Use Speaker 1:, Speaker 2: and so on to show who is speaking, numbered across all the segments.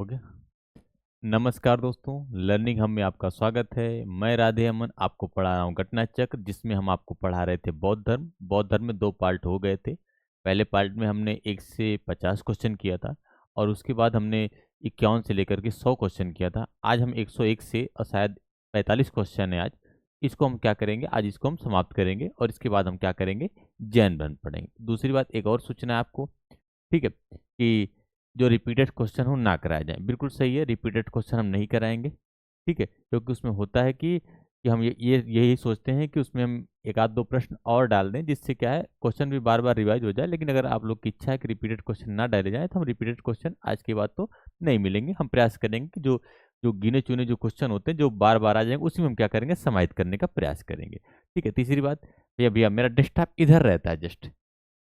Speaker 1: हो गया। नमस्कार दोस्तों, लर्निंग हम में आपका स्वागत है। मैं राधे अमन आपको पढ़ा रहा हूँ घटना चक्र, जिसमें हम आपको पढ़ा रहे थे बौद्ध धर्म। बौद्ध धर्म में दो पार्ट हो गए थे। पहले पार्ट में हमने 1 से 50 क्वेश्चन किया था और उसके बाद हमने 51 से लेकर के 100 क्वेश्चन किया था। आज हम 101 से और शायद 45 क्वेश्चन है आज। इसको हम क्या करेंगे, आज इसको हम समाप्त करेंगे और इसके बाद हम क्या करेंगे, जैन धर्म पढ़ेंगे। दूसरी बात, एक और सूचना है आपको, ठीक है, कि जो रिपीटेड क्वेश्चन हो ना कराया जाए। बिल्कुल सही है, रिपीटेड क्वेश्चन हम नहीं कराएंगे, ठीक है, क्योंकि उसमें होता है कि हम ये यही सोचते हैं कि उसमें हम एक आध दो प्रश्न और डाल दें, जिससे क्या है क्वेश्चन भी बार बार रिवाइज हो जाए। लेकिन अगर आप लोग की इच्छा है कि रिपीटेड क्वेश्चन ना डाले जाए, तो हम रिपीटेड क्वेश्चन आज के बाद तो नहीं मिलेंगे। हम प्रयास करेंगे कि जो जो गिने चुने जो क्वेश्चन होते हैं, जो बार बार आ जाएंगे, उसी में हम क्या करेंगे, समाहित करने का प्रयास करेंगे। ठीक है। तीसरी बात, भैया भैया मेरा डेस्कटॉप इधर रहता है, जस्ट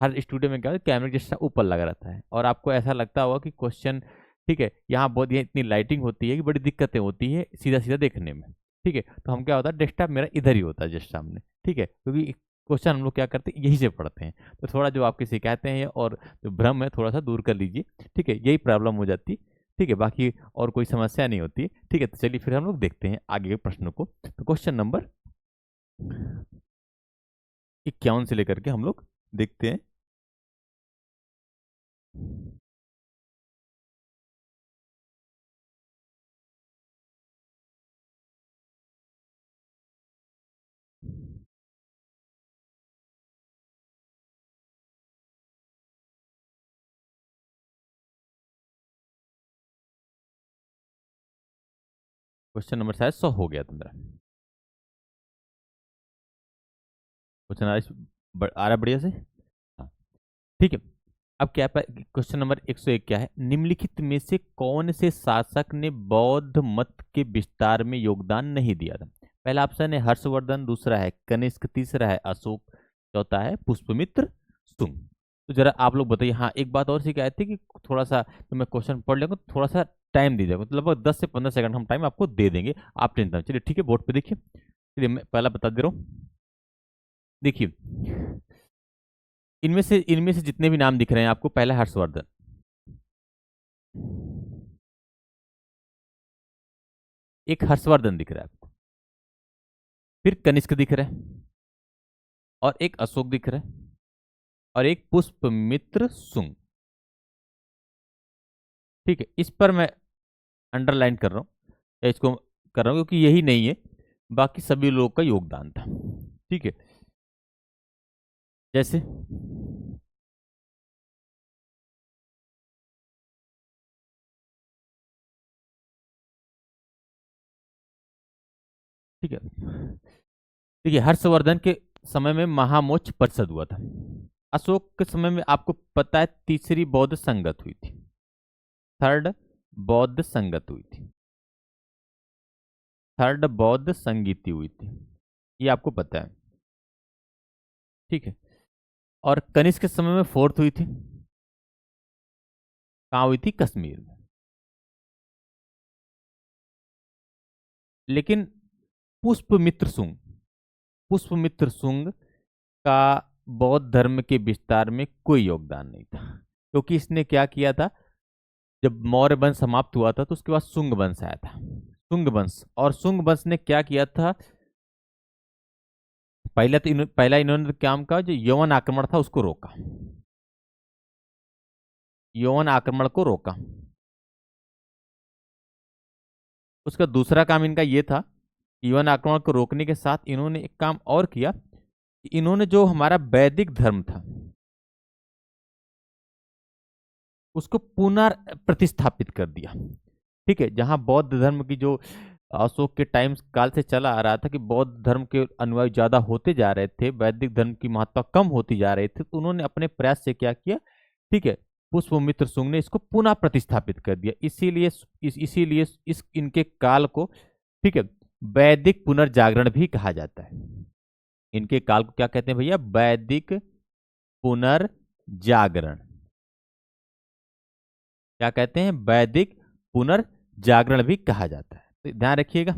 Speaker 1: हर स्टूडियो में क्या होता है, कैमरे जैसा ऊपर लगा रहता है और आपको ऐसा लगता होगा कि क्वेश्चन, ठीक है, यहाँ बहुत ये इतनी लाइटिंग होती है कि बड़ी दिक्कतें होती है सीधा सीधा देखने में। ठीक है, तो हम क्या होता है, डेस्कटॉप मेरा इधर ही होता है जस्ट सामने। ठीक है, क्योंकि क्वेश्चन हम लोग क्या करते हैं, यहीं से पढ़ते हैं। तो थोड़ा जो आपकी शिकायतें हैं और जो भ्रम है, थोड़ा सा दूर कर लीजिए। ठीक है, यही प्रॉब्लम हो जाती। ठीक है, बाकी और कोई समस्या नहीं होती। ठीक है, तो चलिए फिर हम लोग देखते हैं आगे के प्रश्नों को। तो क्वेश्चन नंबर 51 से लेकर के हम लोग देखते हैं। क्वेश्चन नंबर शायद 100 हो गया था मेरा। क्वेश्चन आ रहा है बढ़िया से। हाँ, ठीक है। अब क्या क्वेश्चन नंबर 101 क्या है, निम्नलिखित में से कौन से शासक ने बौद्ध मत के विस्तार में योगदान नहीं दिया था? पहला ऑप्शन है हर्षवर्धन, दूसरा है कनिष्क, तीसरा है अशोक, चौथा है पुष्पमित्र सुंग। तो जरा आप लोग बताइए। हाँ, एक बात और शिकायत थी कि थोड़ा सा तो मैं क्वेश्चन पढ़ लूंगा, थोड़ा सा टाइम दीजिएगा, मतलब लगभग 10 से 15 सेकंड हम टाइम आपको दे देंगे। आप टेंशन चलिए, ठीक है, बोर्ड पे देखिए। चलिए मैं पहला बता दे रहा हूँ। देखिए, इनमें से जितने भी नाम दिख रहे हैं आपको, पहला हर्षवर्धन, एक हर्षवर्धन दिख रहा है आपको, फिर कनिष्क दिख रहा है, और एक अशोक दिख रहा है, और एक पुष्पमित्र सुंग। ठीक है, इस पर मैं अंडरलाइन कर रहा हूं, या इसको कर रहा हूं क्योंकि यही नहीं है, बाकी सभी लोगों का योगदान था। ठीक है, जैसे ठीक है, देखिए हर्षवर्धन के समय में महामोक्ष परिषद हुआ था। अशोक के समय में आपको पता है तीसरी बौद्ध संगत हुई थी, थर्ड बौद्ध संगत हुई थी, थर्ड बौद्ध संगीति हुई थी, ये आपको पता है। ठीक है, और कनिष्क के समय में फोर्थ हुई थी, कहाँ हुई थी, कश्मीर में। लेकिन पुष्पमित्र सुंग, पुष्पमित्र सुंग का बौद्ध धर्म के विस्तार में कोई योगदान नहीं था, क्योंकि इसने क्या किया था, जब मौर्य वंश समाप्त हुआ था तो उसके बाद सुंग वंश आया था, सुंग वंश। और सुंग वंश ने क्या किया था, पहला इन्होंने काम का, जो यवन आक्रमण था उसको रोका, यवन आक्रमण को रोका। उसका दूसरा काम इनका ये था, यवन आक्रमण को रोकने के साथ इन्होंने एक काम और किया कि इन्होंने जो हमारा वैदिक धर्म था उसको पुनः प्रतिस्थापित कर दिया। ठीक है, जहां बौद्ध धर्म की जो अशोक के टाइम काल से चला आ रहा था कि बौद्ध धर्म के अनुयायी ज्यादा होते जा रहे थे, वैदिक धर्म की महत्ता कम होती जा रही थी, तो उन्होंने अपने प्रयास से क्या किया, ठीक है, पुष्पमित्र सुंग ने इसको पुनः प्रतिस्थापित कर दिया। इसीलिए इस इनके काल को, ठीक है, वैदिक पुनर्जागरण भी कहा जाता है। इनके काल को क्या कहते हैं भैया, वैदिक पुनर्जागरण। क्या कहते हैं, वैदिक पुनर्जागरण भी कहा जाता है, तो ध्यान रखिएगा।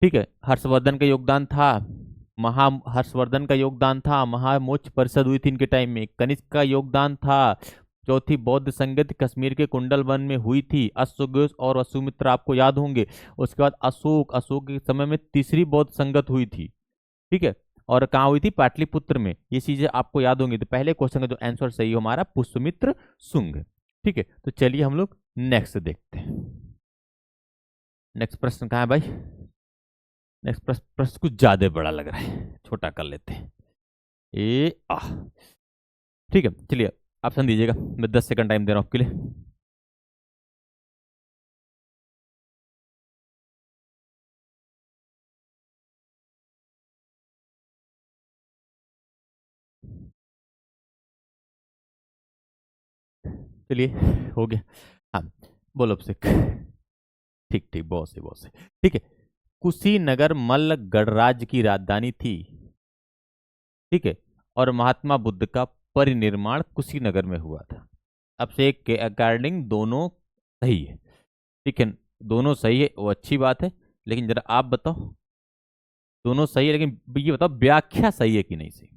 Speaker 1: ठीक है, हर्षवर्धन का योगदान था, महा हर्षवर्धन का योगदान था, महामोक्ष परिषद हुई थी इनके टाइम में। कनिष्क का योगदान था, चौथी बौद्ध संगति कश्मीर के कुंडल वन में हुई थी। अश्वघोष और वसुमित्रा आपको याद होंगे। उसके बाद अशोक के समय में तीसरी बौद्ध संगत हुई थी। ठीक है, और कहाँ हुई थी? पाटलिपुत्र में। ये चीजें आपको याद होंगी। तो पहले क्वेश्चन का जो आंसर सही हो हमारा पुष्यमित्र शुंग। ठीक है, तो चलिए हम लोग नेक्स्ट देखते हैं। नेक्स्ट प्रश्न कहाँ है भाई? नेक्स्ट प्रश्न कुछ ज्यादा बड़ा लग रहा है, छोटा कर लेते हैं। ठीक है, चलिए ऑप्शन दीजिएगा। मैं 10 सेकंड टाइम दे रहा हूं आपके लिए। चलिए, हो गया। हाँ, बोलो अब से। ठीक ठीक, बहुत से बहुत से। ठीक है, कुशीनगर मल्ल गणराज्य की राजधानी थी। ठीक है, और महात्मा बुद्ध का परिनिर्माण कुशीनगर में हुआ था। अब से एक के अकॉर्डिंग दोनों सही है। ठीक है, दोनों सही है, वो अच्छी बात है। लेकिन जरा आप बताओ, दोनों सही है लेकिन ये बताओ व्याख्या सही है कि नहीं सही।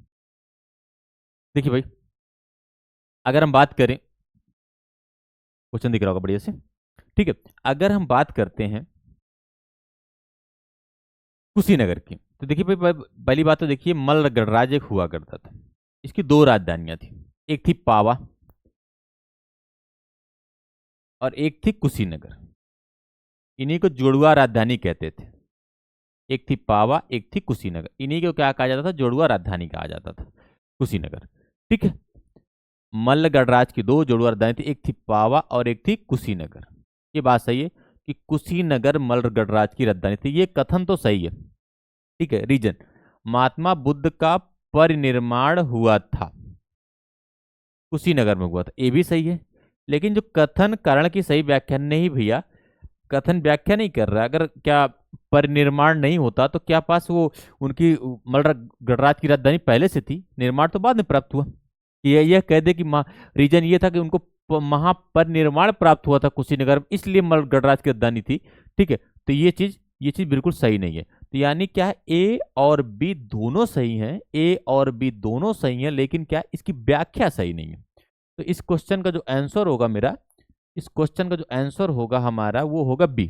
Speaker 1: देखिए भाई, अगर हम बात करें, क्वेश्चन दिख रहा होगा बढ़िया से। ठीक है, अगर हम बात करते हैं कुशीनगर की, तो देखिए भाई, पहली बात तो देखिए मल्ल गणराज्य एक हुआ करता था। इसकी दो राजधानियां थी, एक थी पावा और एक थी कुशीनगर। इन्हीं को जोड़ुआ राजधानी कहते थे। एक थी पावा, एक थी कुशीनगर। इन्हीं को क्या कहा जाता था? जोड़ुआ राजधानी कहा जाता था, कुशीनगर। ठीक है, मल्ल गणराज की दो जोड़ुआ राजधानी थी, एक थी पावा और एक थी कुशीनगर। ये बात सही है कि कुशीनगर मल्ल गणराज की राजधानी थी, ये कथन तो सही है। ठीक है, रीजन महात्मा बुद्ध का परिनिर्माण हुआ था, कुशीनगर में हुआ था, ये भी सही है। लेकिन जो कथन कारण की सही व्याख्या नहीं भैया, कथन व्याख्या नहीं कर रहा। अगर क्या परिनिर्माण नहीं होता तो क्या पास वो उनकी मल्ल गणराज की राजधानी पहले से थी, निर्माण तो बाद में प्राप्त हुआ। यह कह दे कि रीजन ये था कि उनको महापरिनिर्माण प्राप्त हुआ था कुशीनगर में, इसलिए मल्ल गणराज की राजधानी थी। ठीक है, तो ये चीज बिल्कुल सही नहीं है। तो यानी क्या है, ए और बी दोनों सही हैं, ए और बी दोनों सही हैं, लेकिन क्या इसकी व्याख्या सही नहीं है। तो इस क्वेश्चन का जो आंसर होगा मेरा, इस क्वेश्चन का जो आंसर होगा हमारा वो होगा बी।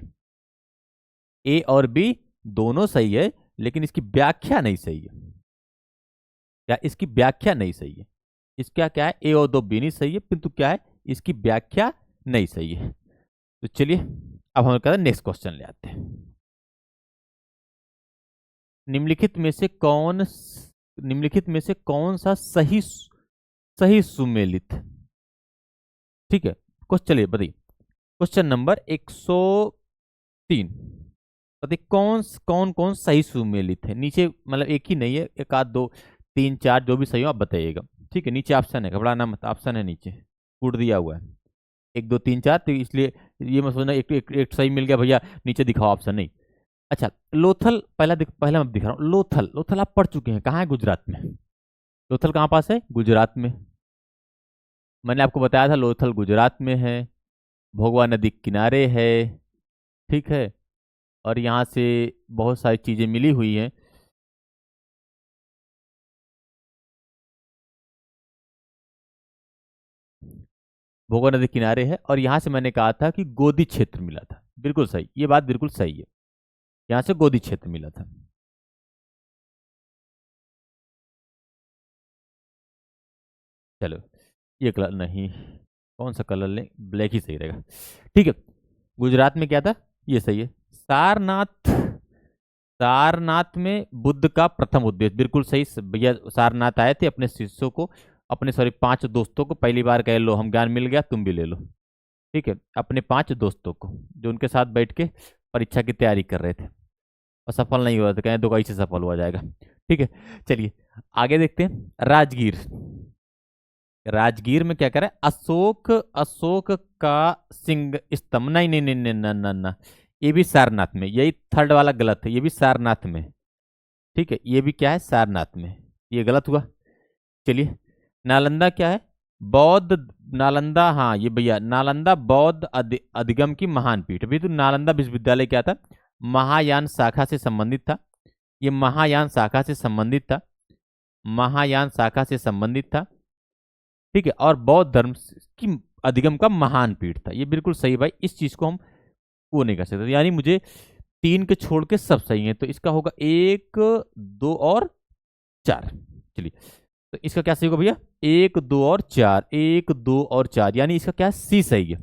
Speaker 1: ए और बी दोनों सही है, लेकिन इसकी व्याख्या नहीं सही है। क्या इसकी व्याख्या नहीं सही है? इसका क्या है, ए और दो बी नहीं सही है, किंतु क्या है, इसकी व्याख्या नहीं सही है। तो चलिए अब हम कहते हैं नेक्स्ट क्वेश्चन ले आते हैं। निम्नलिखित में से कौन सा सही सही सुमेलित? ठीक है, क्वेश्चन चलिए बताइए। क्वेश्चन नंबर 103, बताइए कौन कौन कौन सही सुमेलित है। नीचे मतलब एक ही नहीं है, एक आध दो तीन चार, जो भी सही हो आप बताइएगा। ठीक है, नीचे ऑप्शन है, घबराना मत, ऑप्शन है नीचे, कूट दिया हुआ है 1 2 3 4। तो इसलिए ये मत सोचना एक सही मिल गया भैया नीचे दिखाओ ऑप्शन, नहीं। अच्छा, लोथल पहला मैं दिखा रहा हूँ। लोथल आप पढ़ चुके हैं, कहाँ है? गुजरात में। लोथल कहाँ पास है? गुजरात में। मैंने आपको बताया था लोथल गुजरात में है, भोगवा नदी किनारे है। ठीक है, और यहाँ से बहुत सारी चीजें मिली हुई हैं। भोगवा नदी किनारे है, और यहाँ से मैंने कहा था कि गोदी क्षेत्र मिला था। बिल्कुल सही, ये बात बिल्कुल सही है, यहाँ से गोदी क्षेत्र मिला था। चलो, ये कलर नहीं, कौन सा कलर लें? ब्लैक ही सही रहेगा। ठीक है, गुजरात में क्या था? ये सही है। सारनाथ, सारनाथ में बुद्ध का प्रथम उद्देश्य, बिल्कुल सही भैया। सारनाथ आए थे अपने शिष्यों को, अपने सॉरी 5 दोस्तों को पहली बार कह लो हम ज्ञान मिल गया तुम भी ले लो। ठीक है, अपने 5 दोस्तों को जो उनके साथ बैठ के परीक्षा की तैयारी कर रहे थे और सफल नहीं हुआ, तो कहें 2 से सफल हुआ जाएगा। ठीक है, चलिए आगे देखते हैं। राजगीर, राजगीर में क्या करें? अशोक, अशोक का सिंह स्तंभ, नहीं नहीं नहीं नहीं ना ना ना, ये भी सारनाथ में, यही थर्ड वाला गलत है, ये भी सारनाथ में। ठीक है, ये भी क्या है? सारनाथ में, ये गलत हुआ। चलिए, नालंदा क्या है? बौद्ध, नालंदा, हाँ ये भैया, नालंदा बौद्ध अधिगम की महान पीठ। अभी तो नालंदा विश्वविद्यालय क्या था? महायान शाखा से संबंधित था। ये महायान शाखा से संबंधित था, महायान शाखा से संबंधित था। ठीक है, और बौद्ध धर्म की अधिगम का महान पीठ था। ये बिल्कुल सही भाई, इस चीज को हम वो नहीं कर सकते, यानी मुझे 3 के छोड़ के सब सही है, तो इसका होगा 1, 2 और 4। चलिए, तो इसका क्या सही होगा भैया, 1, 2 और 4, 1, 2 और 4, यानी इसका क्या सी सही है।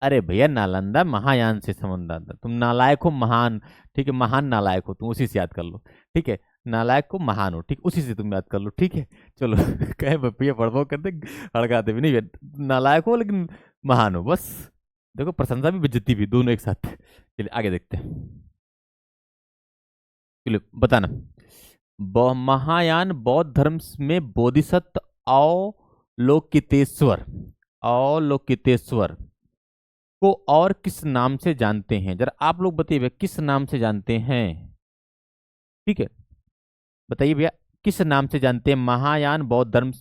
Speaker 1: अरे भैया नालंदा महायान से संबंध आता, तुम नालायक हो महान, ठीक है, महान नालायक हो तुम, उसी से याद कर लो, ठीक है, नालायक को महान हो, ठीक, उसी से तुम याद कर लो, ठीक है। चलो कहे भैया पढ़ो करते हड़काते भी नहीं भैया, नालायक हो लेकिन महान हो, बस देखो प्रशंसा भी बेइज्जती भी दोनों एक साथ। चलिए आगे देखते हैं, चलिए बताना। महायान बौद्ध धर्म में बोधिसत्व अवलोकितेश्वर, अवलोकितेश्वर को और किस नाम से जानते हैं, जरा आप लोग बताइए किस नाम से जानते हैं, ठीक है, बताइए भैया किस नाम से जानते हैं। महायान बौद्ध धर्म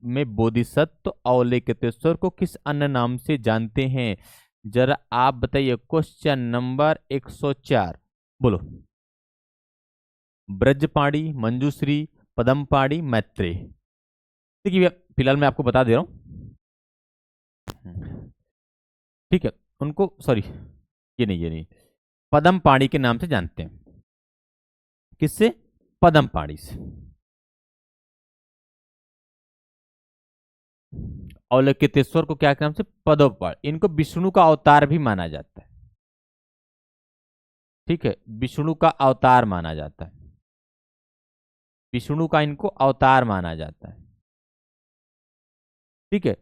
Speaker 1: में बोधिसत्व अवलोकितेश्वर को किस अन्य नाम से जानते हैं, जरा आप बताइए। क्वेश्चन नंबर 104, बोलो। ब्रजपाणी, मंजूश्री, पदमपाणी, मैत्रेय। देखिए भैया फिलहाल मैं आपको बता दे रहा हूं, ठीक है, उनको सॉरी ये नहीं पदमपाणी के नाम से जानते हैं, किससे, पदमपाणी से। अवलोकितेश्वर को क्या नाम से, पदमपाणी, इनको विष्णु का अवतार भी माना जाता है, ठीक है, विष्णु का अवतार माना जाता है, विष्णु का इनको अवतार माना जाता है, ठीक है।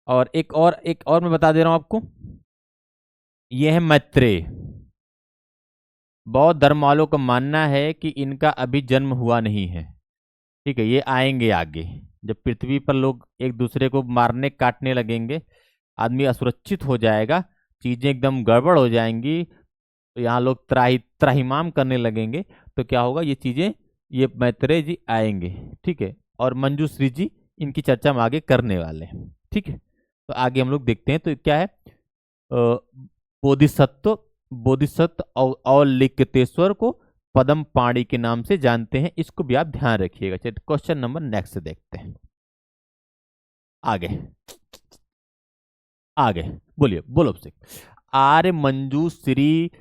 Speaker 1: और एक और मैं बता दे रहा हूं आपको, यह है मैत्रेय। बौद्ध धर्म वालों का मानना है कि इनका अभी जन्म हुआ नहीं है, ठीक है, ये आएंगे आगे, जब पृथ्वी पर लोग एक दूसरे को मारने काटने लगेंगे, आदमी असुरक्षित हो जाएगा, चीजें एकदम गड़बड़ हो जाएंगी, तो यहाँ लोग त्राहिमाम करने लगेंगे, तो क्या होगा, ये चीजें, ये मैत्रेय जी आएंगे, ठीक है, और मंजूश्री जी इनकी चर्चा हम आगे करने वाले हैं, ठीक है। तो आगे हम लोग देखते हैं, तो क्या है, बोधिसत्व, बोधिसत्व अवलोकितेश्वर को पदमपाणी के नाम से जानते हैं, इसको भी आप ध्यान रखिएगा। चलिए क्वेश्चन नंबर नेक्स्ट देखते हैं, आगे आगे बोलिए, बोलो से। आर्य मंजूश्री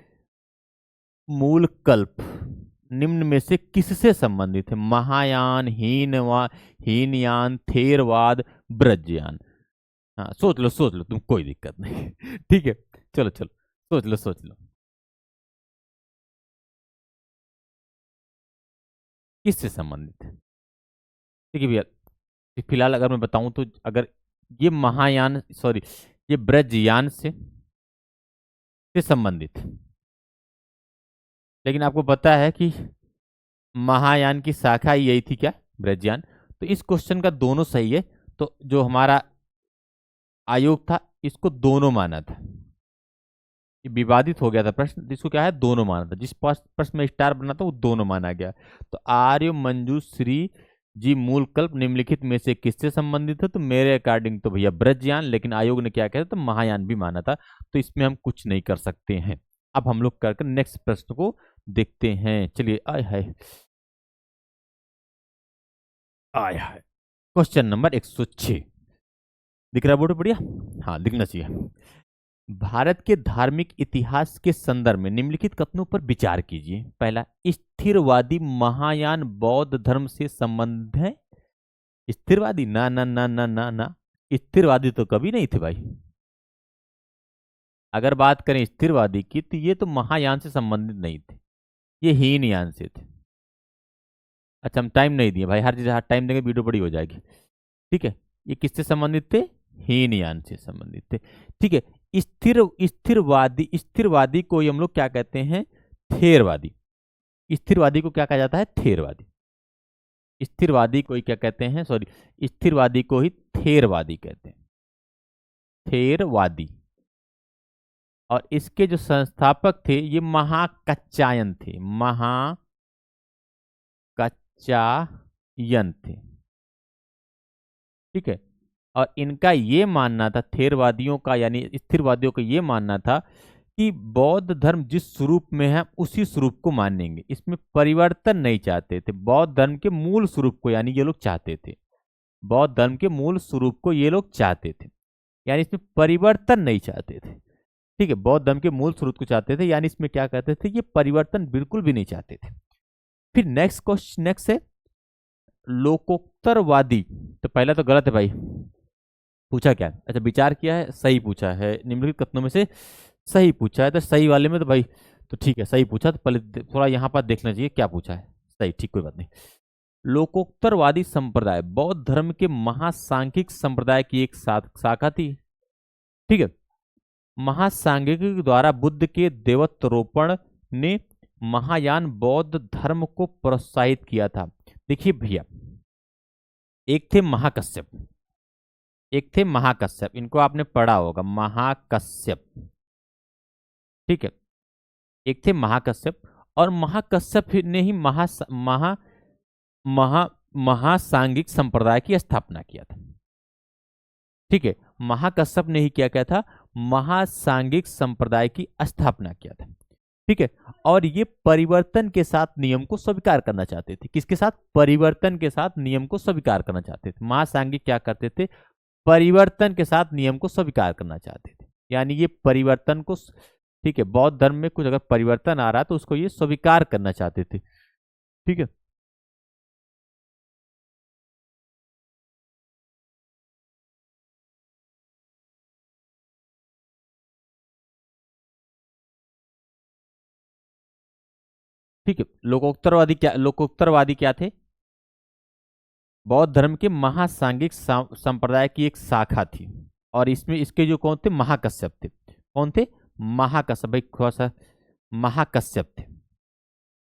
Speaker 1: मूल कल्प निम्न में से किससे संबंधित है, महायान, हीनयान, थेरवाद, ब्रजयान। हाँ सोच लो तुम, कोई दिक्कत नहीं ठीक है, चलो चलो सोच लो किससे संबंधित है। देखिए भैया फिलहाल अगर मैं बताऊं तो, अगर ये महायान सॉरी ये ब्रजयान से संबंधित है, लेकिन आपको पता है कि महायान की शाखा ही यही थी क्या, ब्रजयान, तो इस क्वेश्चन का दोनों सही है, तो जो हमारा आयोग था इसको दोनों माना था, ये विवादित हो गया था प्रश्न, इसको क्या है, दोनों माना था, जिस प्रश्न में स्टार बना था वो दोनों माना गया। तो आर्य मंजूश्री जी मूल कल्प निम्नलिखित में से किससे संबंधित है, तो मेरे अकॉर्डिंग तो भैया ब्रजयान, लेकिन आयोग ने क्या कहता, तो महायान भी माना था, तो इसमें हम कुछ नहीं कर सकते हैं। अब हम लोग करके नेक्स्ट प्रश्न को देखते हैं, चलिए आय हाय आय हाय, क्वेश्चन नंबर 106, दिख रहा है बोर्ड पे बढ़िया, हाँ दिखना चाहिए। भारत के धार्मिक इतिहास के संदर्भ में निम्नलिखित कथनों पर विचार कीजिए। पहला, स्थिरवादी महायान बौद्ध धर्म से संबंध है। स्थिरवादी ना ना ना ना ना ना, स्थिरवादी तो कभी नहीं थे भाई। अगर बात करें स्थिरवादी की, तो ये तो महायान से संबंधित नहीं थे, ये हीनयान से थे। अच्छा हम टाइम नहीं दिए भाई, हर चीज टाइम देंगे वीडियो बड़ी हो जाएगी, ठीक है। ये किससे संबंधित थे, हीनयान से संबंधित थे, ठीक है। स्थिरवादी को हम लोग क्या कहते हैं, थेरवादी। स्थिरवादी को क्या कहा जाता है, थेरवादी। स्थिरवादी को ही क्या कहते हैं, सॉरी स्थिरवादी को ही थेरवादी कहते हैं, थेरवादी। और इसके जो संस्थापक थे ये महाकच्चायन थे, महाकच्चायन थे, ठीक है। और इनका ये मानना था, थेरवादियों का यानी स्थिरवादियों का ये मानना था कि बौद्ध धर्म जिस स्वरूप में है उसी स्वरूप को मानेंगे, इसमें परिवर्तन नहीं चाहते थे, बौद्ध धर्म के मूल स्वरूप को यानी ये लोग चाहते थे। बौद्ध धर्म के मूल स्वरूप को ये लोग चाहते थे, यानी इसमें परिवर्तन नहीं चाहते थे। ठीक है, बौद्ध धर्म के मूल स्वरूप को चाहते थे, यानी इसमें क्या कहते थे, ये परिवर्तन बिल्कुल भी नहीं चाहते थे। फिर नेक्स्ट क्वेश्चन, नेक्स्ट है लोकोत्तरवादी। तो पहला तो गलत है भाई, पूछा क्या है? अच्छा, विचार किया है, सही पूछा है, निम्नलिखित कथनों में से सही पूछा है। तो सही वाले में तो भाई, तो ठीक है, सही पूछा। तो पहले थोड़ा यहाँ पर देखना चाहिए क्या पूछा है। सही, ठीक, कोई बात नहीं। लोकोत्तरवादी संप्रदाय बौद्ध धर्म के महासांघिक संप्रदाय की एक शाखा थी। ठीक है, महासांघिक द्वारा बुद्ध के देवत्वरोपण ने महायान बौद्ध धर्म को प्रोत्साहित किया था। देखिए भैया, एक थे महाकश्यप, एक थे महाकश्यप, इनको आपने पढ़ा होगा, महाकश्यप। ठीक है, एक थे महाकश्यप, और महाकश्यप ने ही महासांघिक संप्रदाय की स्थापना किया था। ठीक है, महाकश्यप ने ही क्या किया था, महासांघिक संप्रदाय की स्थापना किया था। ठीक है, और ये परिवर्तन के साथ नियम को स्वीकार करना चाहते थे। किसके साथ? परिवर्तन के साथ नियम को स्वीकार करना चाहते थे। महासांघिक क्या करते थे? परिवर्तन के साथ नियम को स्वीकार करना चाहते थे, यानी ये परिवर्तन को, ठीक है, बौद्ध धर्म में कुछ अगर परिवर्तन आ रहा है तो उसको ये स्वीकार करना चाहते थे। ठीक है, ठीक है, लोकोत्तरवादी क्या थे? बौद्ध धर्म के महासांघिक संप्रदाय की एक शाखा थी, और इसमें इसके जो कौन थे? महाकश्यप थे। कौन थे? महाकश्यप, भाई थोड़ा सा, महाकश्यप थे,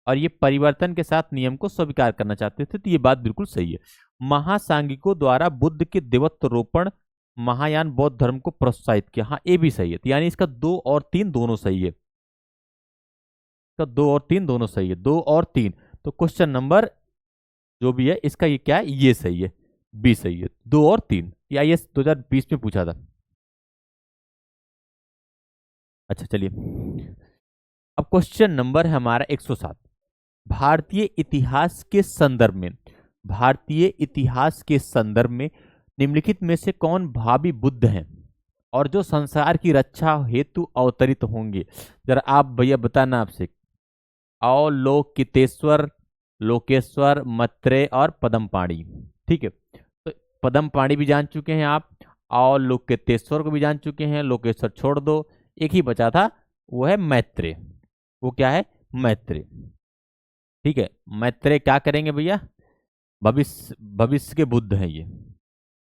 Speaker 1: और ये परिवर्तन के साथ नियम को स्वीकार करना चाहते थे। तो ये बात बिल्कुल सही है। महासांघिकों द्वारा बुद्ध के देवत्वरोपण महायान बौद्ध धर्म को प्रोत्साहित किया। हाँ, ये भी सही है। तो यानी इसका 2 और 3 दोनों सही है, इसका 2 और 3 दोनों सही है, 2 और 3। तो क्वेश्चन नंबर जो भी है इसका ये क्या है? ये सही है, बी सही है, 2 और 3। ये IAS 2020 में पूछा था। अच्छा चलिए, अब क्वेश्चन नंबर है हमारा 107। भारतीय इतिहास के संदर्भ में, भारतीय इतिहास के संदर्भ में निम्नलिखित में से कौन भावी बुद्ध हैं और जो संसार की रक्षा हेतु अवतरित होंगे? जरा आप भैया बताना आपसे। अवलोकितेश्वर, लोकेश्वर, मैत्रेय और पद्मपाणि। ठीक है, तो पद्मपाणि भी जान चुके हैं आप, अवलोकितेश्वर को भी जान चुके हैं, लोकेश्वर छोड़ दो, एक ही बचा था, वो है मैत्रेय। वो क्या है? मैत्रेय। ठीक है, मैत्रेय क्या करेंगे भैया? भविष्य, भविष्य के बुद्ध हैं ये,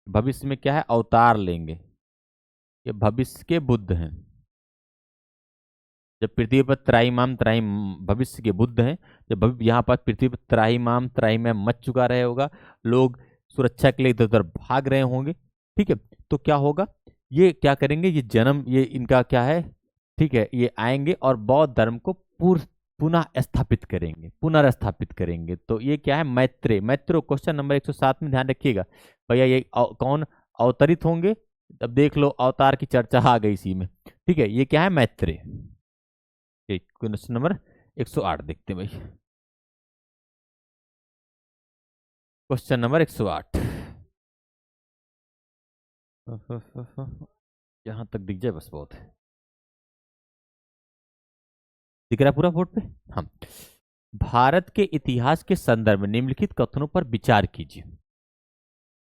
Speaker 1: भविष्य में क्या है? अवतार लेंगे, ये भविष्य के बुद्ध हैं। जब पृथ्वी पर त्राहिमाम त्राहिम, भविष्य के बुद्ध हैं, जब यहाँ पर पृथ्वी पर त्राहिमाम त्राहिमाम मच चुका रहे होगा, लोग सुरक्षा के लिए इधर उधर भाग रहे होंगे। ठीक है, तो क्या होगा? ये क्या करेंगे? ये जन्म, ये इनका क्या है? ठीक है, ये आएंगे और बौद्ध धर्म को पुनः स्थापित करेंगे, पुनर्स्थापित करेंगे। तो ये क्या है? मैत्रेय। मैत्रेय क्वेश्चन नंबर 107 में ध्यान रखिएगा भैया, ये कौन अवतरित होंगे? अब देख लो, अवतार की चर्चा आ गई इसी में। ठीक है, ये क्या है? मैत्रेय। क्वेश्चन नंबर 108 देखते हैं भाई, क्वेश्चन नंबर 108। यहां तक दिख जाए बस बहुत है। दिख रहा है पूरा बोर्ड पे? हाँ। भारत के इतिहास के संदर्भ में निम्नलिखित कथनों पर विचार कीजिए।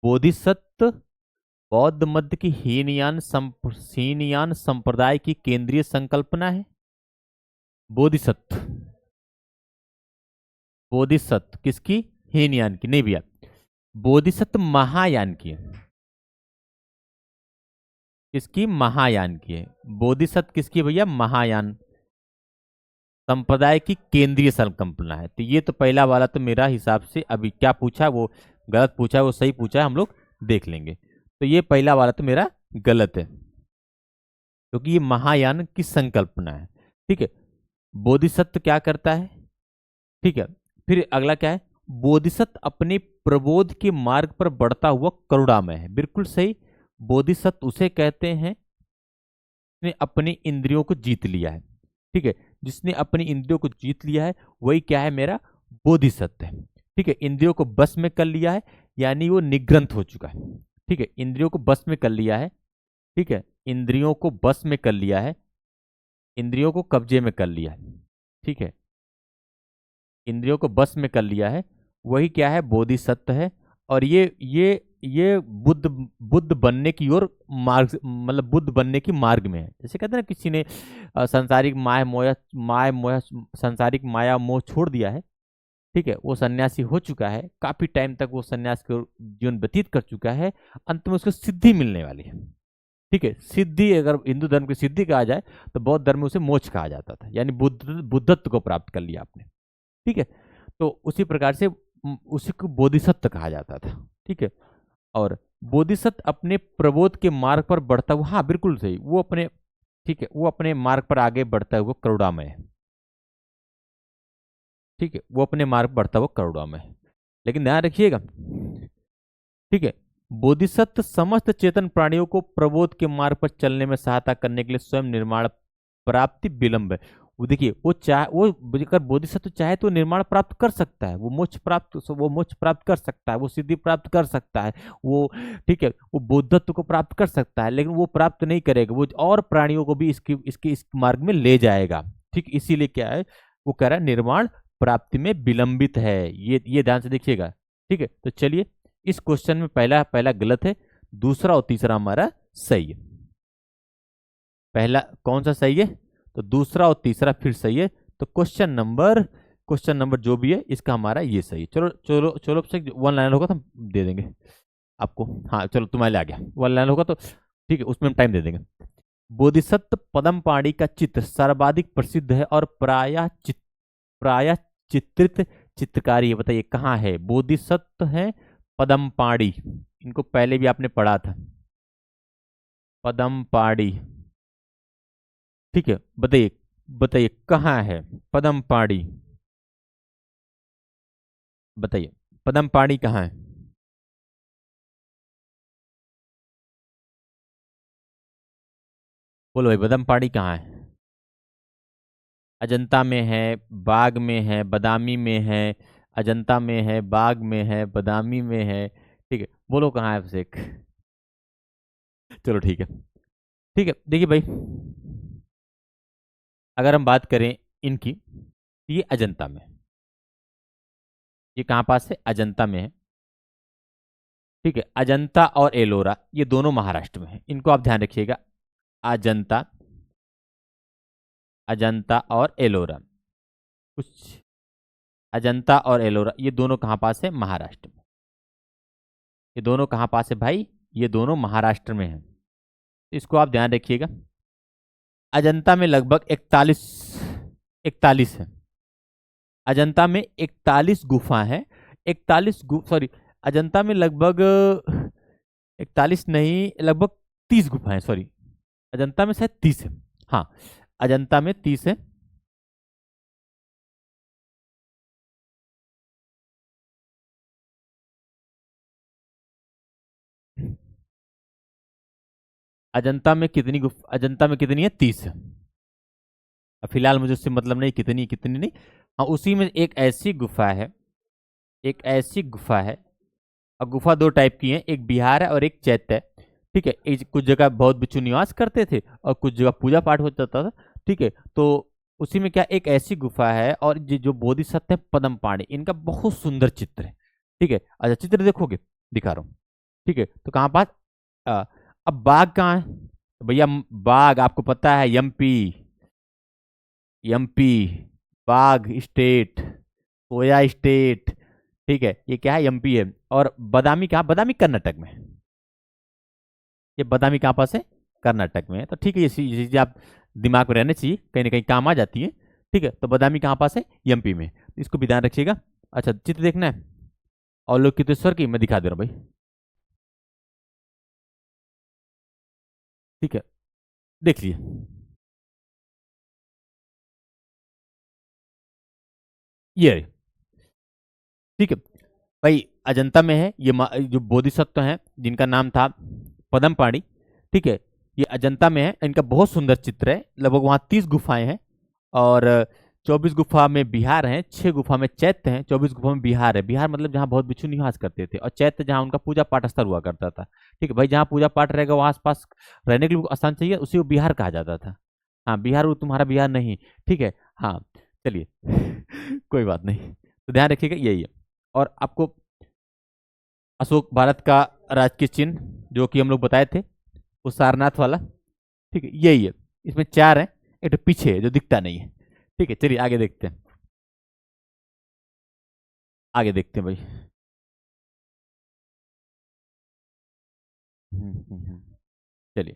Speaker 1: बोधिसत्व बौद्ध मत की हीनयान संप्रदाय की केंद्रीय संकल्पना है। बोधिसत्व, बोधिसत्व किसकी? हीनयान की? नहीं भैया, बोधिसत्व महायान की है। किसकी? महायान की है। बोधिसत्व किसकी भैया? महायान संप्रदाय की केंद्रीय संकल्पना है। तो ये तो पहला वाला तो मेरा हिसाब से, अभी क्या पूछा वो गलत पूछा, वो सही पूछा, हम लोग देख लेंगे। तो ये पहला वाला तो मेरा गलत है, क्योंकि ये महायान की संकल्पना है। ठीक है, बोधिसत्व क्या करता है? ठीक है, फिर अगला क्या है? बोधिसत्व अपने प्रबोध के मार्ग पर बढ़ता हुआ करुणामय है। बिल्कुल सही, बोधिसत्व उसे कहते हैं जिसने अपनी इंद्रियों को जीत लिया है। ठीक है, जिसने अपनी इंद्रियों को जीत लिया है वही क्या है? मेरा बोधिसत्व है। ठीक है, इंद्रियों को बस में कर लिया है, यानी वो निग्रंथ हो चुका है। ठीक है, इंद्रियों को बस में कर लिया है। ठीक है, इंद्रियों को बस में कर लिया है, इंद्रियों को कब्जे में कर लिया है। ठीक है, इंद्रियों को बस में कर लिया है, वही क्या है, बोधिसत्व है। और ये बुद्ध बुद्ध बनने की ओर मार्ग, मतलब बुद्ध बनने की मार्ग में है। जैसे कहते हैं ना, किसी ने सांसारिक माया सांसारिक माया मोह छोड़ दिया है। ठीक है, वो सन्यासी हो चुका है, काफी टाइम तक वो सन्यास के जीवन व्यतीत कर चुका है, अंत में उसको सिद्धि मिलने वाली है। ठीक है, सिद्धि, अगर हिंदू धर्म की सिद्धि कहा जाए तो बौद्ध धर्म में उसे मोक्ष कहा जाता था, यानी बुद्धत्व को प्राप्त कर लिया आपने। ठीक है, तो उसी प्रकार से उसी को बोधिसत्व कहा जाता था। ठीक है, और बोधिसत्व अपने प्रबोध के मार्ग पर बढ़ता हुआ, हाँ बिल्कुल सही, वो अपने, ठीक है, वो अपने मार्ग पर आगे बढ़ता हुआ करुणामय है। ठीक है, वो अपने मार्ग पर बढ़ता हुआ करुणामय है, लेकिन ध्यान रखिएगा। ठीक है, बोधिसत्व समस्त चेतन प्राणियों को प्रबोध के मार्ग पर चलने में सहायता करने के लिए स्वयं निर्माण प्राप्ति विलंब है। वो देखिए, वो अगर बोधिसत्व चाहे तो निर्माण प्राप्त कर सकता है, वो मोक्ष प्राप्त कर सकता है, वो सिद्धि प्राप्त कर सकता है, वो, ठीक है, वो बुद्धत्व को प्राप्त कर सकता है, लेकिन वो प्राप्त नहीं करेगा, वो और प्राणियों को भी इस मार्ग में ले जाएगा। ठीक, इसीलिए क्या है, वो कह रहा है निर्माण प्राप्ति में विलंबित है। ये ध्यान से देखिएगा। ठीक है, तो चलिए, इस क्वेश्चन में पहला पहला गलत है, दूसरा और तीसरा हमारा सही है। पहला कौन सा सही है, तो दूसरा और तीसरा फिर सही है। तो क्वेश्चन नंबर जो भी है इसका हमारा ये सही है। चलो चलो चलो, वन लाइन होगा तो हम दे देंगे आपको। हाँ चलो, तुम्हारे लिए आ गया, वन लाइन होगा तो ठीक है, उसमें हम टाइम दे देंगे। बोधिसत्व पदम पाणी का चित्र सर्वाधिक प्रसिद्ध है और प्राय चित्रित चित्रकारी है। बताइए कहाँ है, बोधिसत्व है पदम पाणी, इनको पहले भी आपने पढ़ा था, पदम पाणी। ठीक है, बताइए बताइए कहाँ है पदम पाणी, बताइए पदम पाणी कहाँ है। बोलो भाई, पदम पाणी कहाँ है। अजंता में है, बाग में है, बदामी में है। अजंता में है, बाग में है, बदामी में है। ठीक है, बोलो कहाँ है अभिषेक। चलो ठीक है। ठीक है, देखिए भाई, अगर हम बात करें इनकी, तो ये अजंता में है। ये कहाँ पास है, अजंता में है। ठीक है, अजंता और एलोरा ये दोनों महाराष्ट्र में है, इनको आप ध्यान रखिएगा। अजंता, अजंता और एलोरा, कुछ अजंता और एलोरा ये दोनों कहाँ पास है, महाराष्ट्र में। ये दोनों कहाँ पास है भाई, ये दोनों महाराष्ट्र में है, इसको आप ध्यान रखिएगा। अजंता में लगभग 41 है। अजंता में 41 गुफा है, 41 सॉरी, अजंता में लगभग 41 नहीं, लगभग 30 गुफाएं, सॉरी, अजंता में शायद 30 है। हाँ, अजंता में 30 है। अजंता में कितनी है, 30 है। अब फिलहाल मुझे उससे मतलब नहीं, कितनी कितनी नहीं। हाँ, उसी में एक ऐसी गुफा है, एक ऐसी गुफा है, और गुफा दो टाइप की है, एक बिहार है और एक चैत्य है। ठीक है, कुछ जगह बहुत बिच्छू निवास करते थे और कुछ जगह पूजा पाठ हो जाता था। ठीक है, तो उसी में क्या एक ऐसी गुफा है, और ये जो बोधिसत्व है पद्म पाणी, इनका बहुत सुंदर चित्र है। ठीक है, अच्छा चित्र देखोगे, दिखा रहा हूँ। ठीक है, तो कहाँ पास, अ, अब बाघ कहाँ है, तो भैया बाघ आपको पता है, एमपी, एमपी, बाघ स्टेट, सोया स्टेट। ठीक है, ये क्या है, एमपी है। और बदामी कहाँ, बदामी कर्नाटक में है। ये बदामी कहाँ पास है, कर्नाटक में है। तो ठीक है, ये चीजें आप दिमाग में रहने चाहिए, कहीं ना कहीं काम आ जाती है। ठीक है, तो बदामी कहाँ पास है, एमपी में, इसको भी ध्यान रखिएगा। अच्छा, चित्र देखना है अवलोकितेश्वर की, मैं दिखा दे रहा हूँ भाई। ठीक है, देख लिए। ये रहे। ठीक है भाई, अजंता में है ये जो बोधिसत्व हैं जिनका नाम था पद्म पाणी। ठीक है, ये अजंता में है, इनका बहुत सुंदर चित्र है, लगभग वहाँ 30 गुफाएं हैं। और 24 गुफा में बिहार हैं, 6 गुफा में चैत्य हैं, 24 गुफा में बिहार है। बिहार मतलब जहाँ बहुत बिच्छू निवास करते थे, और चैत्य जहाँ उनका पूजा पाठ स्थल हुआ करता था। ठीक है भाई, जहाँ पूजा पाठ रहेगा वहाँ आसपास रहने के लिए स्थान चाहिए, उसी को बिहार कहा जाता था। हाँ, बिहार वो तुम्हारा बिहार नहीं। ठीक है, हाँ चलिए कोई बात नहीं, तो ध्यान रखिएगा यही है। और आपको अशोक भारत का राजकीय चिन्ह जो कि हम लोग बताए थे, वो सारनाथ वाला, ठीक है यही है। इसमें 4 है, एक तो पीछे है जो दिखता नहीं है। ठीक है, चलिए आगे देखते हैं, आगे देखते हैं भाई। चलिए,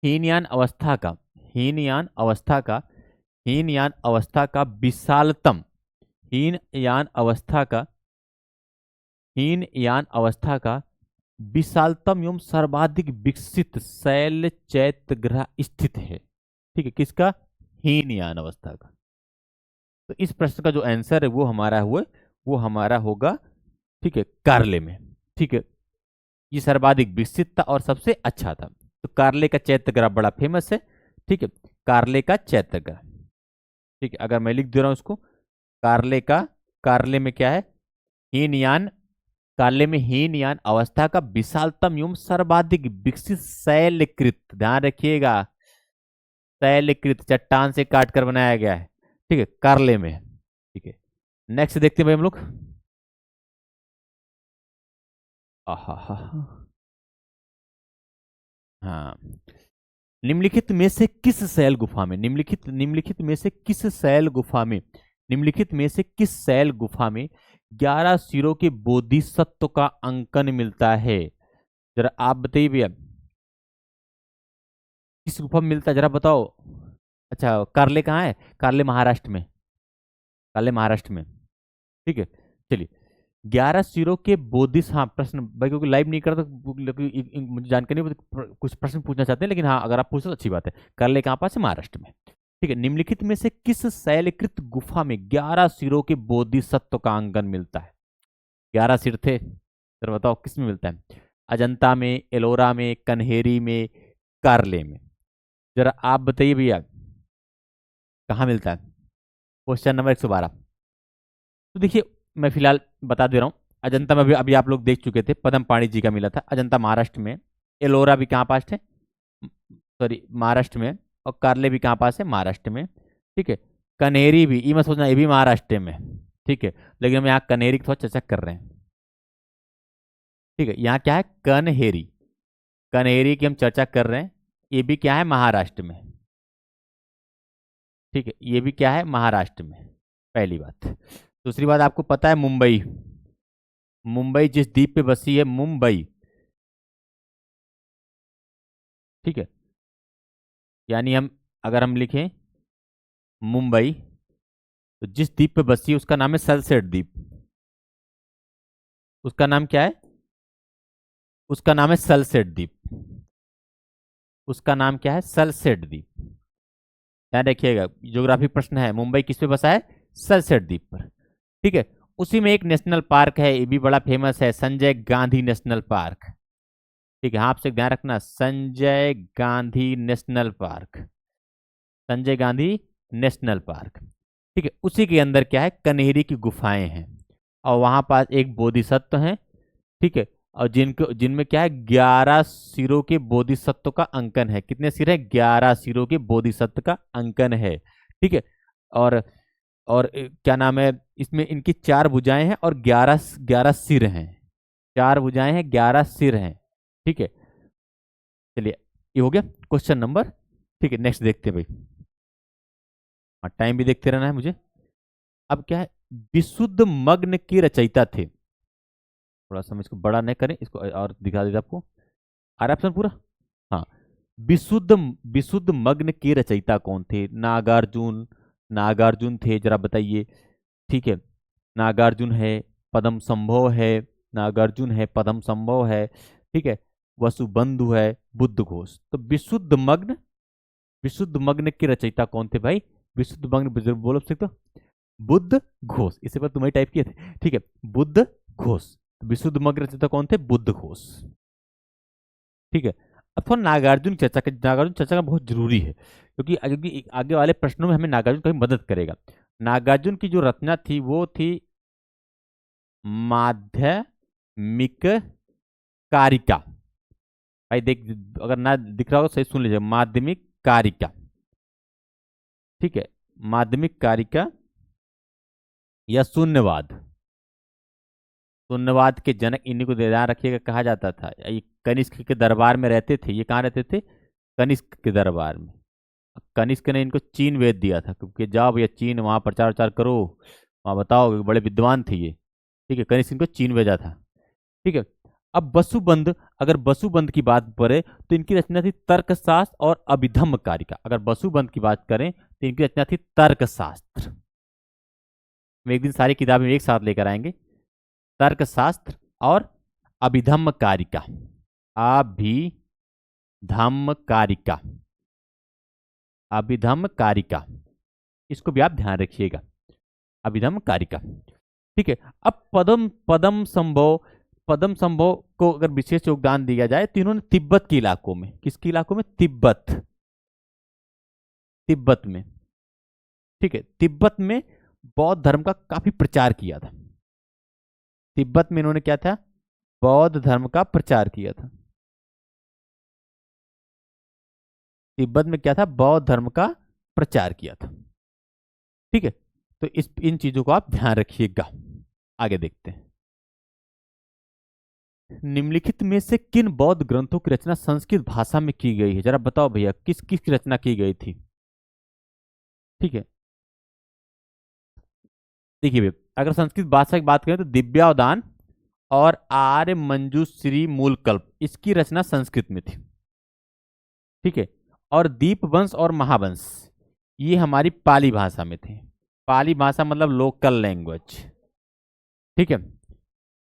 Speaker 1: हीनयान अवस्था का, हीनयान अवस्था का, हीनयान अवस्था का विशालतम, हीनयान अवस्था का, हीनयान अवस्था का विशालतम एवं सर्वाधिक विकसित शैल चैत्य ग्रह स्थित है। ठीक है, किसका? हीनयान अवस्था का। तो इस प्रश्न का जो आंसर है वो हमारा हुआ, वो हमारा होगा, ठीक है, कार्ले में। ठीक है, ये सर्वाधिक विकसित था और सबसे अच्छा था। तो कार्ले का चैत्य ग्रह बड़ा फेमस है। ठीक है, कार्ले का चैत्य ग्रह। ठीक है, अगर मैं लिख दे रहा हूं इसको, कार्ले का, कार्ले में क्या है? हीनयान, कार्ले में हीनयान अवस्था का विशालतम एवं सर्वाधिक विकसित शैलकृत, ध्यान रखिएगा, शैलकृत चट्टान से काट कर बनाया गया है। ठीक है, कार्ले में। ठीक है, नेक्स्ट देखते हैं भाई हम लोग। आहा, हाँ, निम्नलिखित में से किस शैल गुफा में, निम्नलिखित निम्नलिखित में से किस शैल गुफा में, निम्नलिखित में से किस शैल गुफा में 11 सिरों के बोधिसत्व का अंकन मिलता है? जरा आप बताइए भैया, किस गुफा में मिलता है, जरा बताओ। अच्छा, कार्ले कहाँ है? कार्ले महाराष्ट्र में, कार्ले महाराष्ट्र में। ठीक है, चलिए, 11 सिरों के बोधिस, हाँ प्रश्न भाई क्योंकि लाइव नहीं करता तो मुझे जानकारी नहीं, कुछ प्रश्न पूछना चाहते हैं, लेकिन हाँ अगर आप पूछो तो अच्छी बात है। कार्ले कहाँ पास है? महाराष्ट्र में। ठीक है, निम्नलिखित में से किस शैलकृत गुफा में 11 सिरों के बोधिसत्व का अंकन मिलता है? 11 सिर थे, जरा बताओ किस में मिलता है? अजंता में, एलोरा में, कन्हेरी में, कार्ले में? जरा आप बताइए भैया, कहाँ मिलता है? Question number 112। तो देखिए, मैं फिलहाल बता दे रहा हूँ। अजंता में भी अभी आप लोग देख चुके थे, पद्म पाणी जी का मिला था, अजंता महाराष्ट्र में। एलोरा भी कहाँ पास है? सॉरी, महाराष्ट्र में। और कार्ले भी कहाँ पास है? महाराष्ट्र में। ठीक है, कनेरी भी, ये मत सोचना ये भी महाराष्ट्र में। ठीक है, लेकिन हम यहाँ कनेरी की थोड़ा चर्चा कर रहे हैं। ठीक है, यहाँ क्या है? कनहेरी, कनहेरी की हम चर्चा कर रहे हैं। ये भी क्या है? महाराष्ट्र में। ठीक है, ये भी क्या है? महाराष्ट्र में, पहली बात। दूसरी बात, आपको पता है मुंबई, मुंबई जिस द्वीप पे बसी है, मुंबई, ठीक है, यानी हम अगर हम लिखें मुंबई, तो जिस द्वीप पे बसी है उसका नाम है सलसेट द्वीप। उसका नाम क्या है? उसका नाम है सलसेट द्वीप। उसका नाम क्या है? सलसेट द्वीप। ध्यान रखिएगा, ज्योग्राफी प्रश्न है, मुंबई किस पे बसा है? सलसेट द्वीप पर। ठीक है, उसी में एक नेशनल पार्क है, ये भी बड़ा फेमस है, संजय गांधी नेशनल पार्क। ठीक है, हाँ आपसे ध्यान रखना, Sanjay Gandhi national park, Sanjay Gandhi national park. ठीक है, उसी के अंदर क्या है? कन्हेरी की गुफाएं हैं, और वहां पास एक बोधिसत्व है। ठीक है, और जिनको जिनमें क्या है? 11 सिरों के बोधिसत्व का अंकन है। कितने सिर है? 11 सिरों के बोधिसत्व का अंकन है। ठीक है, और क्या नाम है, इसमें इनकी 4 भुजाएं हैं और 11 11 सिर हैं। 4 भुजाएं हैं, 11 सिर हैं। ठीक है, चलिए, ये हो गया क्वेश्चन नंबर। ठीक है, नेक्स्ट देखते हैं भाई, हाँ टाइम भी देखते रहना है मुझे। अब क्या है? विशुद्ध मग्न की रचयिता थे, थोड़ा सा हम इसको बड़ा नहीं करें, इसको और दिखा देते आपको। आ रहा है ऑप्शन पूरा? हाँ, विशुद्ध, विशुद्ध मग्न के रचयिता कौन थे? नागार्जुन, नागार्जुन थे, जरा बताइए। ठीक है, नागार्जुन है, पद्म संभव है, नागार्जुन है, पद्म संभव है। ठीक है, वसुबंधु है, बुद्ध घोष। तो विशुद्ध मग्न, विशुद्ध मग्न के रचयिता कौन थे भाई? विशुद्ध मग्न बोलो सकते हो? बुद्ध घोष, इससे पहले तुम्हें टाइप किए थे। ठीक है, बुद्ध घोष। विशुद्ध मग रचयिता कौन थे? बुद्ध घोष। ठीक है। अब थोड़ा नागार्जुन की चर्चा नागार्जुन चर्चा का बहुत जरूरी है, क्योंकि आगे वाले प्रश्नों में हमें नागार्जुन कभी मदद करेगा। नागार्जुन की जो रचना थी वो थी माध्यमिक कारिका। भाई देख, अगर ना दिख रहा हो तो सही सुन लीजिए, माध्यमिक कारिका। ठीक है, माध्यमिक कारिका या शून्यवाद। शून्यवाद के जनक इन्हीं को ध्यान रखिएगा कहा जाता था। ये कनिष्क के दरबार में रहते थे। ये कहाँ रहते थे? कनिष्क के दरबार में। कनिष्क ने इनको चीन भेज दिया था, क्योंकि जाओ भैया चीन, वहां प्रचार प्रचार करो, वहां बताओ, बड़े विद्वान थे ये। ठीक है, कनिष्क इनको चीन भेजा था। ठीक है। अब वसुबंध, अगर वसुबंध की बात करें तो इनकी रचना थी तर्कशास्त्र और अभिधम्म कारिका। अगर वसुबंध की बात करें तो इनकी रचना थी तर्कशास्त्र। हम एक दिन सारी किताबें एक साथ लेकर आएंगे। तर्कशास्त्र और अभिधम्म कारिका। अभिधम्म कारिका, अभिधम्म कारिका, इसको भी आप ध्यान रखिएगा, अभिधम्म कारिका। ठीक है। अब पदम संभव को अगर विशेष योगदान दिया जाए तो इन्होंने तिब्बत के इलाकों में, किसके इलाकों में? तिब्बत, तिब्बत में। ठीक है, तिब्बत में बौद्ध धर्म का काफी प्रचार किया था। तिब्बत में इन्होंने क्या था? बौद्ध धर्म का प्रचार किया था। तिब्बत में क्या था? बौद्ध धर्म का प्रचार किया था। ठीक है, तो इन चीजों को आप ध्यान रखिएगा। आगे देखते हैं। निम्नलिखित में से किन बौद्ध ग्रंथों की रचना संस्कृत भाषा में की गई है? जरा बताओ भैया, किस किस की रचना की गई थी? ठीक है, देखिए भैया, अगर संस्कृत भाषा की बात करें तो दिव्यावदान और आर्य मंजूश्री मूलकल्प, इसकी रचना संस्कृत में थी। ठीक है, और दीपवंश और महावंश ये हमारी पाली भाषा में थे। पाली भाषा मतलब लोकल लैंग्वेज। ठीक है,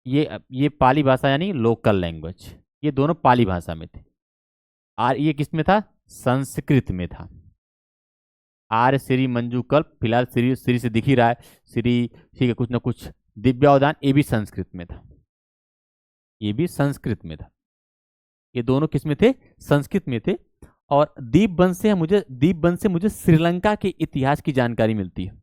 Speaker 1: ये पाली भाषा यानी लोकल लैंग्वेज, ये दोनों पाली भाषा में थे। और ये किस में था? संस्कृत में था। आर्य श्री मंजू कल्प, फिलहाल श्री श्री से दिख ही रहा है श्री, ठीक है, कुछ ना कुछ। दिव्यावदान ये भी संस्कृत में था, ये भी संस्कृत में था। ये दोनों किस में थे? संस्कृत में थे। और दीपवंश से मुझे श्रीलंका के इतिहास की जानकारी मिलती है।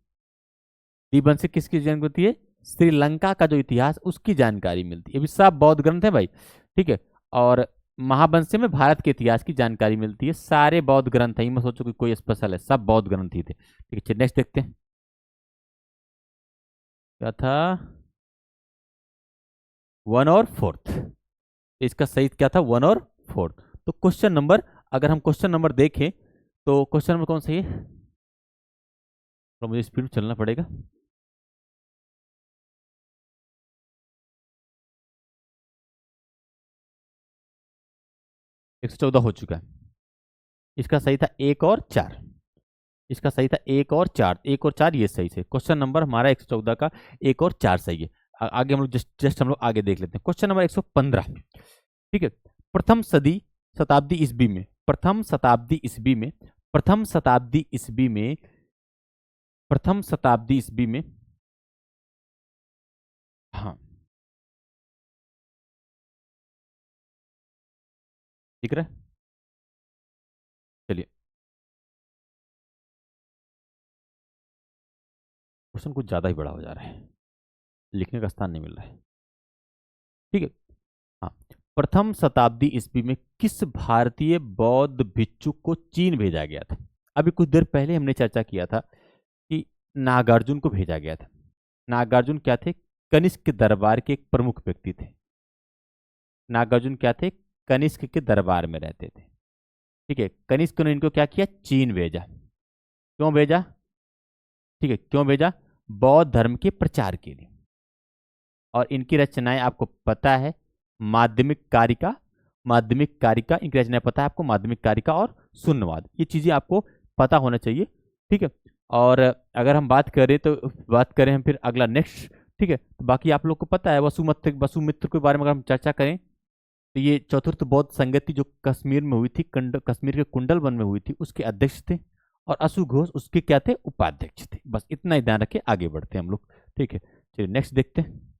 Speaker 1: दीपवंश से किसकी जानकारी मिलती है? श्रीलंका का जो इतिहास, उसकी जानकारी मिलती है। ये भी सब बौद्ध ग्रंथ है भाई। ठीक है, और महावंश से में भारत के इतिहास की जानकारी मिलती है। सारे बौद्ध ग्रंथ है, मैं सोचो कि कोई स्पेशल है, सब बौद्ध ग्रंथ ही थे। ठीक है, नेक्स्ट देखते हैं क्या था। 1 और 4, इसका सही क्या था? 1 और 4। तो क्वेश्चन नंबर, अगर हम क्वेश्चन नंबर देखें तो क्वेश्चन नंबर कौन सही है? तो मुझे स्पीड में चलना पड़ेगा। एक सौ 14 हो चुका है। इसका सही था 1 और 4। इसका सही था 1 और 4, 1 और 4 ये सही से। क्वेश्चन नंबर हमारा 114 का 1 और 4 सही है। आगे हम लोग जस्ट हम लोग आगे देख लेते हैं। Question number 115। ठीक है, प्रथम सदी शताब्दी ईस्वी में, प्रथम शताब्दी ईस्वी में, प्रथम शताब्दी ईस्वी में, प्रथम शताब्दी ईस्वी में, हाँ दिख रहा है? चलिए, क्वेश्चन कुछ ज्यादा ही बड़ा हो जा रहा है, लिखने का स्थान नहीं मिल रहा है। ठीक है, हाँ, प्रथम शताब्दी ईस्वी में किस भारतीय बौद्ध भिक्षु को चीन भेजा गया था? अभी कुछ देर पहले हमने चर्चा किया था कि नागार्जुन को भेजा गया था। नागार्जुन क्या थे? कनिष्क के दरबार के एक प्रमुख व्यक्ति थे। नागार्जुन क्या थे? कनिष्क के दरबार में रहते थे। ठीक है, कनिष्क ने इनको क्या किया? चीन भेजा। क्यों भेजा? ठीक है, क्यों भेजा? बौद्ध धर्म के प्रचार के लिए। और इनकी रचनाएं आपको पता है, माध्यमिक कारिका, माध्यमिक कारिका इनकी रचनाएं पता है आपको, माध्यमिक कारिका और शून्यवाद, ये चीजें आपको पता होना चाहिए। ठीक है, और अगर हम बात करें हम फिर अगला नेक्स्ट। ठीक है, तो बाकी आप लोग को पता है वसुमित्र के बारे में अगर हम चर्चा करें तो ये चतुर्थ बौद्ध संगति जो कश्मीर में हुई थी, कश्मीर के कुंडल वन में हुई थी, उसके अध्यक्ष थे। और अशु घोष उसके क्या थे? उपाध्यक्ष थे। बस इतना ही ध्यान रखे, आगे बढ़ते हैं हम लोग। ठीक है, चलिए नेक्स्ट देखते हैं।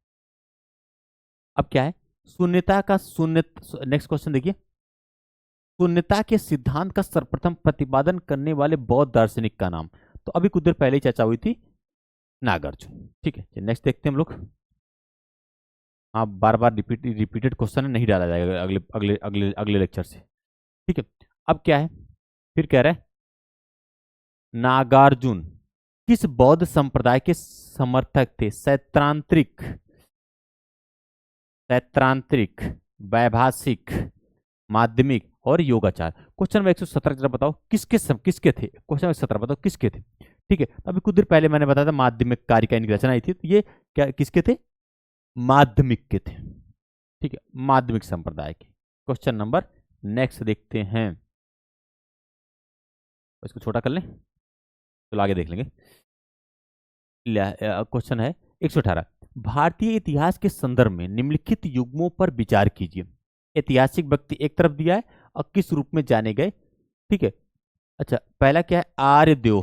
Speaker 1: अब क्या है, शून्यता का शून्य, नेक्स्ट क्वेश्चन देखिए, शून्यता के सिद्धांत का सर्वप्रथम प्रतिपादन करने वाले बौद्ध दार्शनिक का नाम। तो अभी कुछ देर पहले ही चर्चा हुई थी, नागार्जुन। ठीक है, नेक्स्ट देखते हैं हम लोग। हाँ, बार बार रिपीटेड क्वेश्चन नहीं डाला जाएगा अगले अगले अगले अगले लेक्चर से। ठीक है, अब क्या है, फिर कह रहा है नागार्जुन किस बौद्ध संप्रदाय के समर्थक थे? सैद्धांतिक, सैद्धांतिक, वैभाषिक, माध्यमिक और योगाचार। क्वेश्चन नंबर 117 जरा बताओ किसके थे? क्वेश्चन नंबर 17 बताओ किसके थे? ठीक है, अभी कुछ देर पहले मैंने बताया था माध्यमिक कार्य का इनकी रचना आई थी, तो ये क्या किसके थे? माध्यमिक के थे। ठीक है, माध्यमिक संप्रदाय के। क्वेश्चन नंबर नेक्स्ट देखते हैं, इसको छोटा कर लें, चलो आगे देख लेंगे। क्वेश्चन है 118, भारतीय इतिहास के संदर्भ में निम्नलिखित युग्मों पर विचार कीजिए। ऐतिहासिक व्यक्ति एक तरफ दिया है और किस रूप में जाने गए। ठीक है, अच्छा पहला क्या है, आर्यदेव।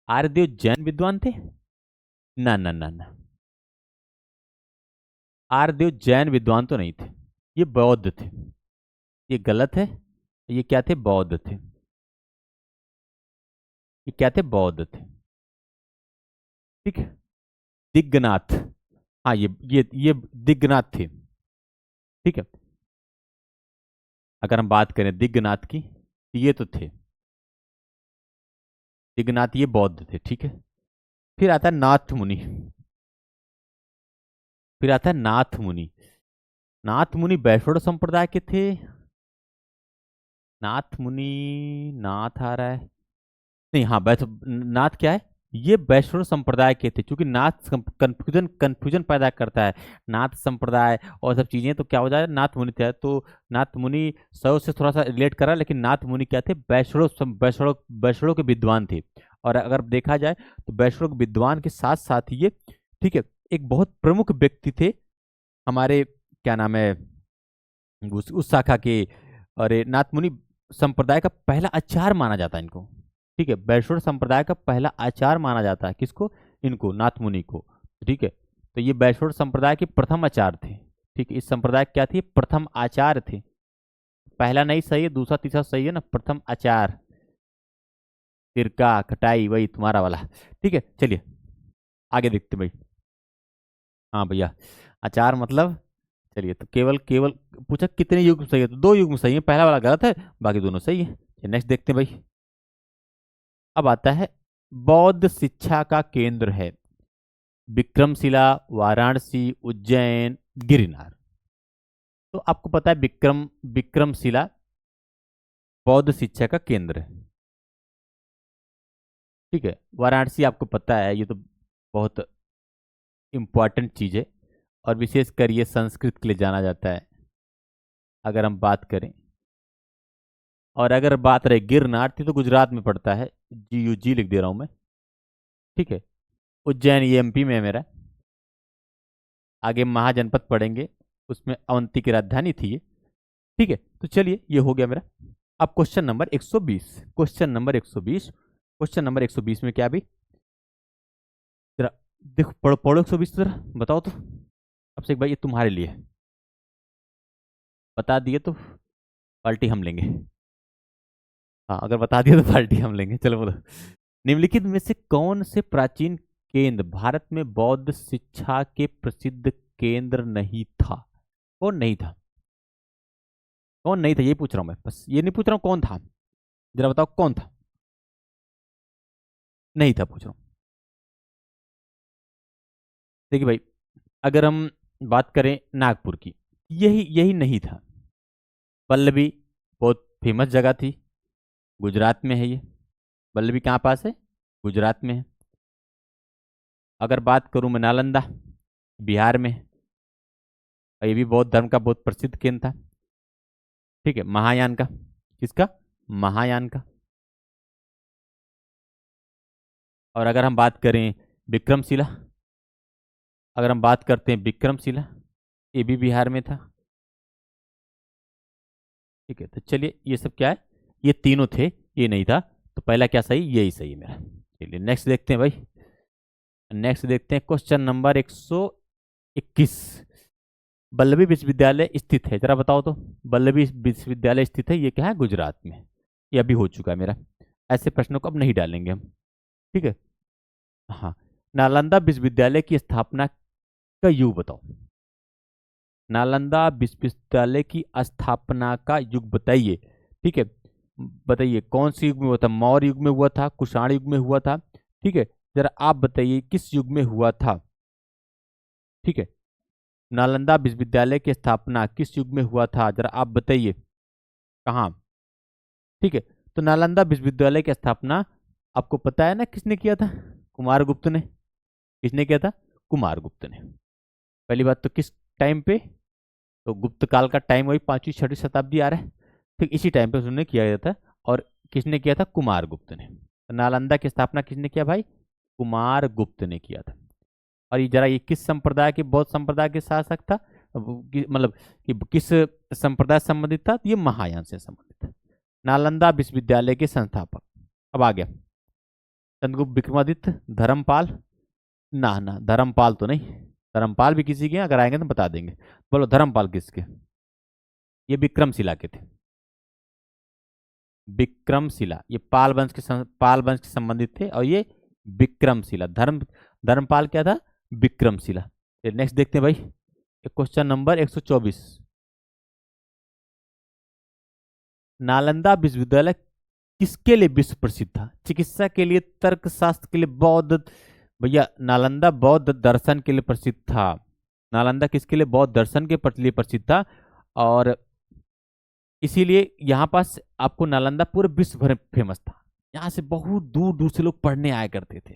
Speaker 1: आर्यदेव जैन विद्वान थे? ना ना ना ना, आर्यदेव जैन विद्वान तो नहीं थे, ये बौद्ध थे। ये गलत है, ये क्या थे? बौद्ध थे। ये क्या थे? बौद्ध थे। ठीक है, दिग्गनाथ, हाँ ये दिग्गनाथ थे। ठीक है, अगर हम बात करें दिग्गनाथ की, तो ये तो थे दिग्गनाथ, ये बौद्ध थे। ठीक है, फिर आता है नाथ मुनि, फिर आता है नाथ मुनि। नाथ मुनि वैष्णव संप्रदाय के थे? नाथ मुनि, नाथ आ रहा है, नहीं, हाँ नाथ क्या है, ये वैष्णव संप्रदाय के थे। क्योंकि नाथ कंफ्यूजन कंफ्यूजन पैदा करता है, नाथ संप्रदाय और सब चीजें, तो क्या हो जाए, नाथ मुनि थे। तो नाथ मुनि सौ से थोड़ा सा रिलेट करा, लेकिन नाथ मुनि क्या थे? वैष्णव के विद्वान थे। और अगर देखा जाए तो वैष्णव के विद्वान के साथ साथ ये, ठीक है, एक बहुत प्रमुख व्यक्ति थे हमारे, क्या नाम है, उस शाखा के। और ये नाथ मुनि संप्रदाय का पहला आचार्य माना जाता है इनको। ठीक है, वैष्णव संप्रदाय का पहला आचार्य माना जाता है किसको? इनको, नाथ मुनि को। ठीक है, तो ये वैष्णव संप्रदाय के प्रथम आचार्य थे। ठीक है, इस संप्रदाय के क्या थे? प्रथम आचार्य थे। पहला नहीं सही है, दूसरा तीसरा सही है ना, प्रथम आचार्य। तिरका खटाई वही तुम्हारा वाला। ठीक है, चलिए आगे देखते भाई। हाँ भैया, आचार मतलब, चलिए तो केवल केवल पूछा कितने युग्म सही है, तो दो युग्म सही है, पहला वाला गलत है, बाकी दोनों सही है। नेक्स्ट देखते हैं भाई। अब आता है बौद्ध शिक्षा का केंद्र है विक्रमशिला, वाराणसी, उज्जैन, गिरनार। तो आपको पता है विक्रमशिला बौद्ध शिक्षा का केंद्र है। ठीक है, वाराणसी आपको पता है, ये तो बहुत इंपॉर्टेंट चीज है, और विशेषकर ये संस्कृत के लिए जाना जाता है अगर हम बात करें। और अगर बात रहे गिरनार थी, तो गुजरात में पड़ता है, GUG लिख दे रहा हूं मैं। ठीक है, उज्जैन ये MP में है मेरा। आगे महाजनपद पढ़ेंगे, उसमें अवंती की राजधानी थी ये। ठीक है, तो चलिए ये हो गया मेरा। अब question number 120, question number 120, question number 120 में क्या भी, जरा देखो, पढ़ो पढ़ो 120 जरा बताओ तो। अब से एक भाई, ये तुम्हारे लिए है। बता दिए तो पार्टी हम लेंगे। हाँ, अगर बता दिया तो पार्टी हम लेंगे। चलो बोलो, निम्नलिखित में से कौन से प्राचीन केंद्र भारत में बौद्ध शिक्षा के प्रसिद्ध केंद्र नहीं था? कौन नहीं था? कौन नहीं था, ये पूछ रहा हूं मैं, बस ये नहीं पूछ रहा हूं कौन था। जरा बताओ कौन था? नहीं था पूछ रहा हूं। देखिए भाई, अगर हम बात करें नागपुर की, यही यही नहीं था। पल्लवी बहुत फेमस जगह थी, गुजरात में है ये। पल्लवी कहाँ पास है? गुजरात में है। अगर बात करूं मैं नालंदा, बिहार में है, और ये भी बौद्ध धर्म का बहुत प्रसिद्ध केंद्र था। ठीक है, महायान का, किसका? महायान का। और अगर हम बात करें विक्रमशिला, अगर हम बात करते हैं विक्रमशिला, ये भी बिहार में था। ठीक है, तो चलिए ये सब क्या है, ये तीनों थे, ये नहीं था, तो पहला क्या सही? यही सही है मेरा। चलिए नेक्स्ट देखते हैं भाई। नेक्स्ट देखते हैं क्वेश्चन नंबर 121, 21। वल्लभी विश्वविद्यालय स्थित है, जरा बताओ तो। वल्लभी विश्वविद्यालय स्थित है, ये क्या है, गुजरात में। ये अभी हो चुका है मेरा। ऐसे प्रश्नों को अब नहीं डालेंगे हम। ठीक है। हाँ। नालंदा विश्वविद्यालय की स्थापना का युग बताओ। नालंदा विश्वविद्यालय की स्थापना का युग बताइए। ठीक है। बताइए कौन से युग में हुआ था, मौर्य युग में हुआ था, कुषाण युग में हुआ था। ठीक है। जरा आप बताइए किस युग में हुआ था। ठीक है। नालंदा विश्वविद्यालय की स्थापना किस युग में हुआ था, जरा आप बताइए कहाँ। ठीक है। तो नालंदा विश्वविद्यालय की स्थापना आपको पता है ना किसने किया था, कुमारगुप्त ने। किसने किया था, कुमारगुप्त ने। पहली बात तो किस टाइम पे, तो गुप्त काल का टाइम वही 5वीं 6वीं शताब्दी आ रहा है। ठीक इसी टाइम पे उन्होंने किया गया था। और किसने किया था, कुमारगुप्त ने। तो नालंदा की स्थापना किसने किया भाई, कुमारगुप्त ने किया था। और ये जरा, ये किस संप्रदाय के, बौद्ध संप्रदाय के शासक था, मतलब कि किस संप्रदाय से संबंधित था, तो ये महायान से संबंधित था। नालंदा विश्वविद्यालय के संस्थापक। अब आ गया चंद्रगुप्त विक्रमादित्य, धर्मपाल। ना ना, धर्मपाल तो नहीं। धर्मपाल भी किसी के हैं, अगर आएंगे तो बता देंगे। बोलो धर्मपाल किसके, ये विक्रमशिला के थे। विक्रमशिला, ये पाल वंश के संबंधित थे, और ये विक्रमशिला। धर्मपाल क्या था, विक्रमशिला। नेक्स्ट देखते हैं भाई, क्वेश्चन नंबर 124। नालंदा विश्वविद्यालय किसके लिए विश्व प्रसिद्ध था, चिकित्सा के लिए, तर्कशास्त्र के लिए, बौद्ध। भैया नालंदा बौद्ध दर्शन के लिए प्रसिद्ध था। नालंदा किसके लिए, बौद्ध दर्शन के लिए प्रसिद्ध था। और इसीलिए यहाँ पास आपको नालंदा पूरे विश्व भर में फेमस था। यहाँ से बहुत दूर दूर से लोग पढ़ने आया करते थे।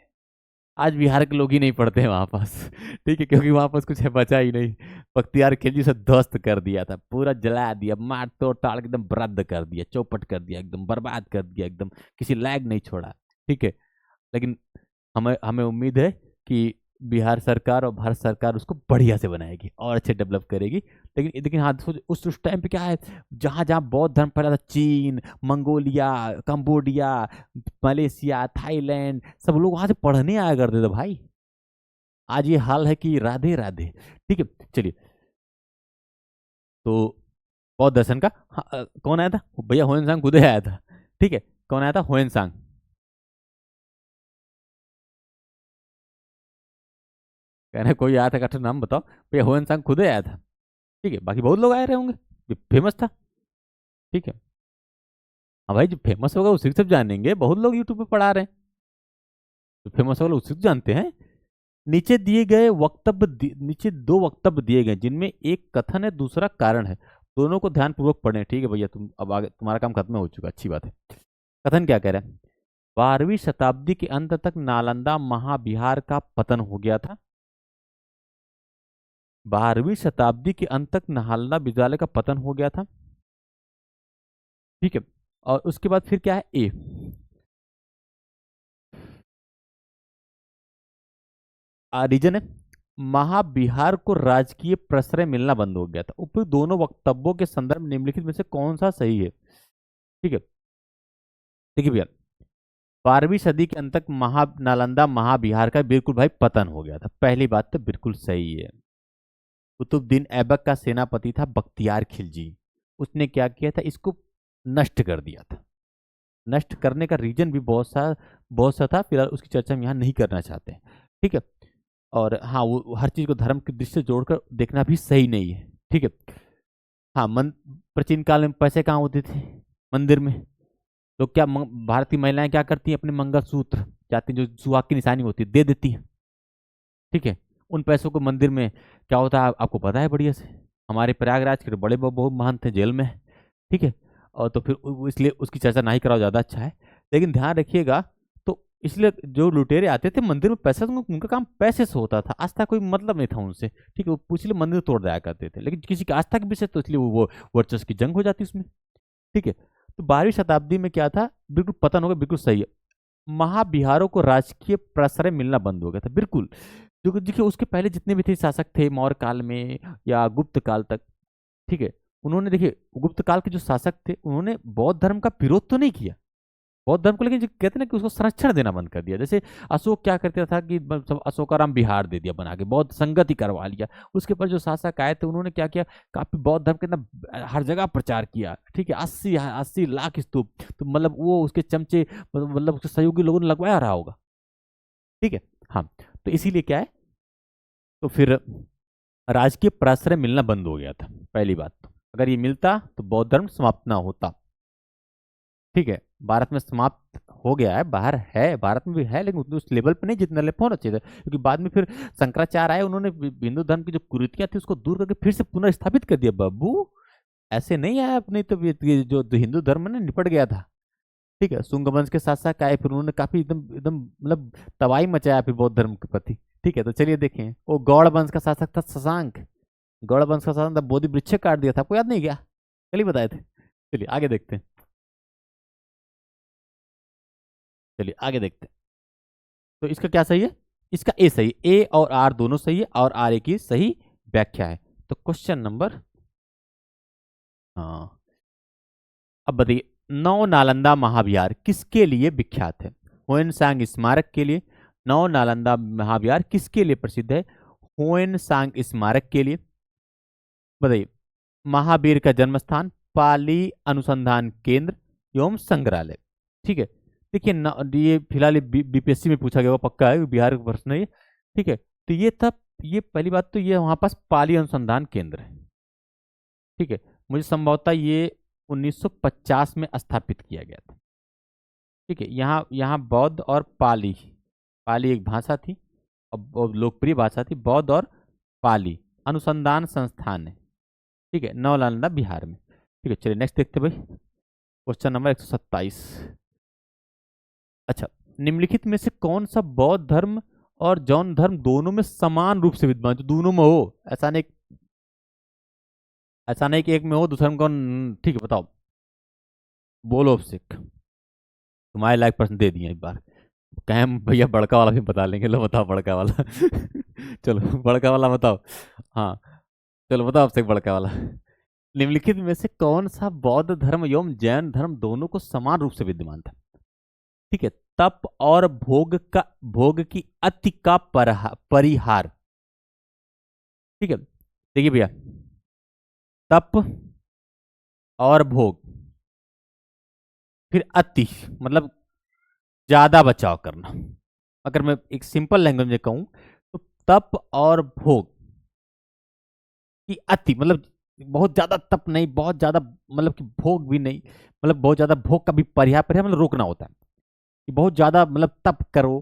Speaker 1: आज बिहार के लोग ही नहीं पढ़ते हैं वहां पास। ठीक है, क्योंकि वहां पास कुछ है बचा ही नहीं। बख्तियार खिलजी से ध्वस्त कर दिया था, पूरा जला दिया, मार तोड़ ताड़ के एकदम रद्द कर दिया, चौपट कर दिया, एकदम बर्बाद कर दिया, एकदम किसी लायक नहीं छोड़ा। ठीक है। लेकिन हमें हमें उम्मीद है कि बिहार सरकार और भारत सरकार उसको बढ़िया से बनाएगी और अच्छे डेवलप करेगी। लेकिन हाँ, उस टाइम पे क्या है, जहाँ जहाँ बौद्ध धर्म फैला था, चीन, मंगोलिया, कंबोडिया, मलेशिया, थाईलैंड, सब लोग वहां से पढ़ने आया करते थे भाई। आज ये हाल है कि राधे राधे। ठीक है। चलिए, तो बौद्ध दर्शन का, हाँ, कौन आया था भैया, हुएन सांग खुद ही आया था। ठीक है। कौन आया था, हुएन सांग। कहना कोई आया था, का नाम बताओ भैया, हुएन सांग खुद ही आया था। ठीक है, बाकी बहुत लोग आए रहे होंगे, फेमस था। ठीक है। हाँ भाई, जो फेमस होगा उसी को सब जानेंगे, बहुत लोग यूट्यूब पे पढ़ा रहे हैं। जो फेमस होगा उसी को जानते हैं। नीचे दिए गए वक्तव्य नीचे दो वक्तव्य दिए गए, जिनमें एक कथन है, दूसरा कारण है। दोनों को ध्यानपूर्वक पढ़ें। ठीक है भैया, तुम अब आगे, तुम्हारा काम खत्म हो चुका, अच्छी बात है। कथन क्या कह रहा है, 12वीं शताब्दी के अंत तक नालंदा महाविहार का पतन हो गया था। 12वीं शताब्दी के अंत तक नालंदा विद्यालय का पतन हो गया था। ठीक है। और उसके बाद फिर क्या है, ए, रीजन है, महाविहार को राजकीय प्रश्रय मिलना बंद हो गया था। उपयुक्त दोनों वक्तव्यों के संदर्भ में निम्नलिखित में से कौन सा सही है। ठीक है। देखिए भैया, 12वीं सदी के अंत तक नालंदा महाविहार का बिल्कुल भाई पतन हो गया था। पहली बात तो बिल्कुल सही है। कुतुबुद्दीन ऐबक का सेनापति था बख्तियार खिलजी। उसने क्या किया था, इसको नष्ट कर दिया था। नष्ट करने का रीजन भी बहुत सा था, फिलहाल उसकी चर्चा हम यहाँ नहीं करना चाहते हैं। ठीक है। और हाँ, वो हर चीज को धर्म की दृष्टि से जोड़कर देखना भी सही नहीं है। ठीक है। हाँ, प्राचीन काल में पैसे कहाँ होते थे, मंदिर में। लोग क्या, भारतीय महिलाएं क्या करती हैं, अपने मंगलसूत्र जाती, जो सुहाग की निशानी होती है, दे देती हैं। ठीक है। उन पैसों को मंदिर में क्या होता है, आपको पता है बढ़िया से। हमारे प्रयागराज के बड़े बहुत महान थे, जेल में है। ठीक है। और तो फिर इसलिए उसकी चर्चा ना ही कराओ, ज्यादा अच्छा है। लेकिन ध्यान रखिएगा, तो इसलिए जो लुटेरे आते थे मंदिर में, पैसा उनका काम पैसे से होता था, आस्था कोई मतलब नहीं था उनसे। ठीक है। वो इसलिए मंदिर तोड़ दिया करते थे, लेकिन किसी की आस्था के विषय तो इसलिए वो वर्चस्व की जंग हो जाती उसमें। ठीक है। तो 12वीं शताब्दी में क्या था, बिल्कुल पतन हो गया, बिल्कुल सही है। महाविहारों को राजकीय प्रश्रय मिलना बंद हो गया था, बिल्कुल। जो देखिए, उसके पहले जितने भी थे शासक थे मौर्य काल में या गुप्त काल तक, ठीक है, उन्होंने देखिए, गुप्त काल के जो शासक थे उन्होंने बौद्ध धर्म का विरोध तो नहीं किया। बौद्ध धर्म को, लेकिन जो कहते हैं ना कि उसको संरक्षण देना बंद कर दिया। जैसे अशोक क्या करता था कि सब अशोकाराम बिहार दे दिया बना के, बौद्ध संगति करवा लिया। उसके पर जो शासक आए थे उन्होंने क्या किया, काफी बौद्ध धर्म के ना हर जगह प्रचार किया। ठीक है, 80 लाख स्तूप, तो मतलब वो उसके चमचे, मतलब उसके सहयोगी लोगों ने लगवाया रहा होगा। ठीक है। हाँ, तो इसीलिए क्या है, तो फिर राजकीय प्राश्रय मिलना बंद हो गया था। पहली बात तो अगर ये मिलता तो बौद्ध धर्म समाप्त ना होता। ठीक है, भारत में समाप्त हो गया है, बाहर है, भारत में भी है, लेकिन उस लेवल पे नहीं जितना लेवल होना चाहिए था। क्योंकि बाद में फिर शंकराचार्य आए, उन्होंने हिंदू धर्म की जो कुरीतियां थी उसको दूर करके फिर से पुनर्स्थापित कर दिया। बाबू ऐसे नहीं आया अपनी, तो ये जो हिंदू धर्म है ना निपट गया था। ठीक है, शुंग वंश के साथ साथ आए, फिर उन्होंने काफी एकदम एकदम मतलब तबाही मचाया फिर बौद्ध धर्म के प्रति। ठीक है, तो चलिए देखें, वो गौड़ वंश का शासक था शशांक। गौड़ वंश का शासन था, बोधि वृक्ष काट दिया था, आपको याद नहीं क्या, कल ही बताए थे। चलिए आगे देखते हैं, चलिए आगे देखते हैं। तो इसका क्या सही है, इसका ए सही, ए और आर दोनों सही है, और आर ए की सही व्याख्या है। तो क्वेश्चन नंबर, हाँ, अब बताइए, नौ नालंदा महाविहार किसके लिए विख्यात है? होयनसांग स्मारक के लिए। नौ नालंदा महाविहार किसके लिए प्रसिद्ध है? होयनसांग स्मारक के लिए। बताइए, महावीर का जन्म स्थान, पाली अनुसंधान केंद्र एवं संग्रहालय। ठीक है, देखिए ये फिलहाल बीपीएससी में पूछा गया, वो पक्का है, बिहार का प्रश्न है ये। ठीक है, तो ये था, ये पहली बात तो ये वहां पास पाली अनुसंधान केंद्र है। ठीक है, मुझे संभवतः ये 1950 में स्थापित किया गया था। ठीक है, यहाँ यहाँ बौद्ध और पाली, पाली एक भाषा थी और लोकप्रिय भाषा थी, बौद्ध और पाली अनुसंधान संस्थान है। ठीक है, नालंदा बिहार में। ठीक है, चलिए नेक्स्ट देखते हैं भाई, क्वेश्चन नंबर 127। अच्छा, निम्नलिखित में से कौन सा बौद्ध धर्म और जैन धर्म दोनों में समान रूप से विद्यमान, जो दोनों में हो, ऐसा नहीं, ऐसा नहीं कि एक में हो दूसरे में कौन। ठीक है, बताओ, बोलो सिख, तुम्हारे लायक प्रश्न दे दिए एक बार। कहें हम भैया बड़का वाला भी बता लेंगे, लो बताओ बड़का वाला चलो बड़का वाला बताओ। हाँ, चलो बताओ आपसे बड़का वाला। निम्नलिखित में से कौन सा बौद्ध धर्म एवं जैन धर्म दोनों को समान रूप से विद्यमान था? ठीक है, तप और भोग की अति का परिहार। ठीक है, देखिए भैया, तप और भोग, फिर अति मतलब ज्यादा बचाव करना। अगर मैं एक सिंपल लैंग्वेज में कहूं तो तप और भोग की अति मतलब बहुत ज्यादा तप नहीं, बहुत ज्यादा मतलब कि भोग भी नहीं, मतलब बहुत ज्यादा भोग का भी परिहार परिहार मतलब रोकना होता है कि बहुत ज्यादा मतलब तप करो।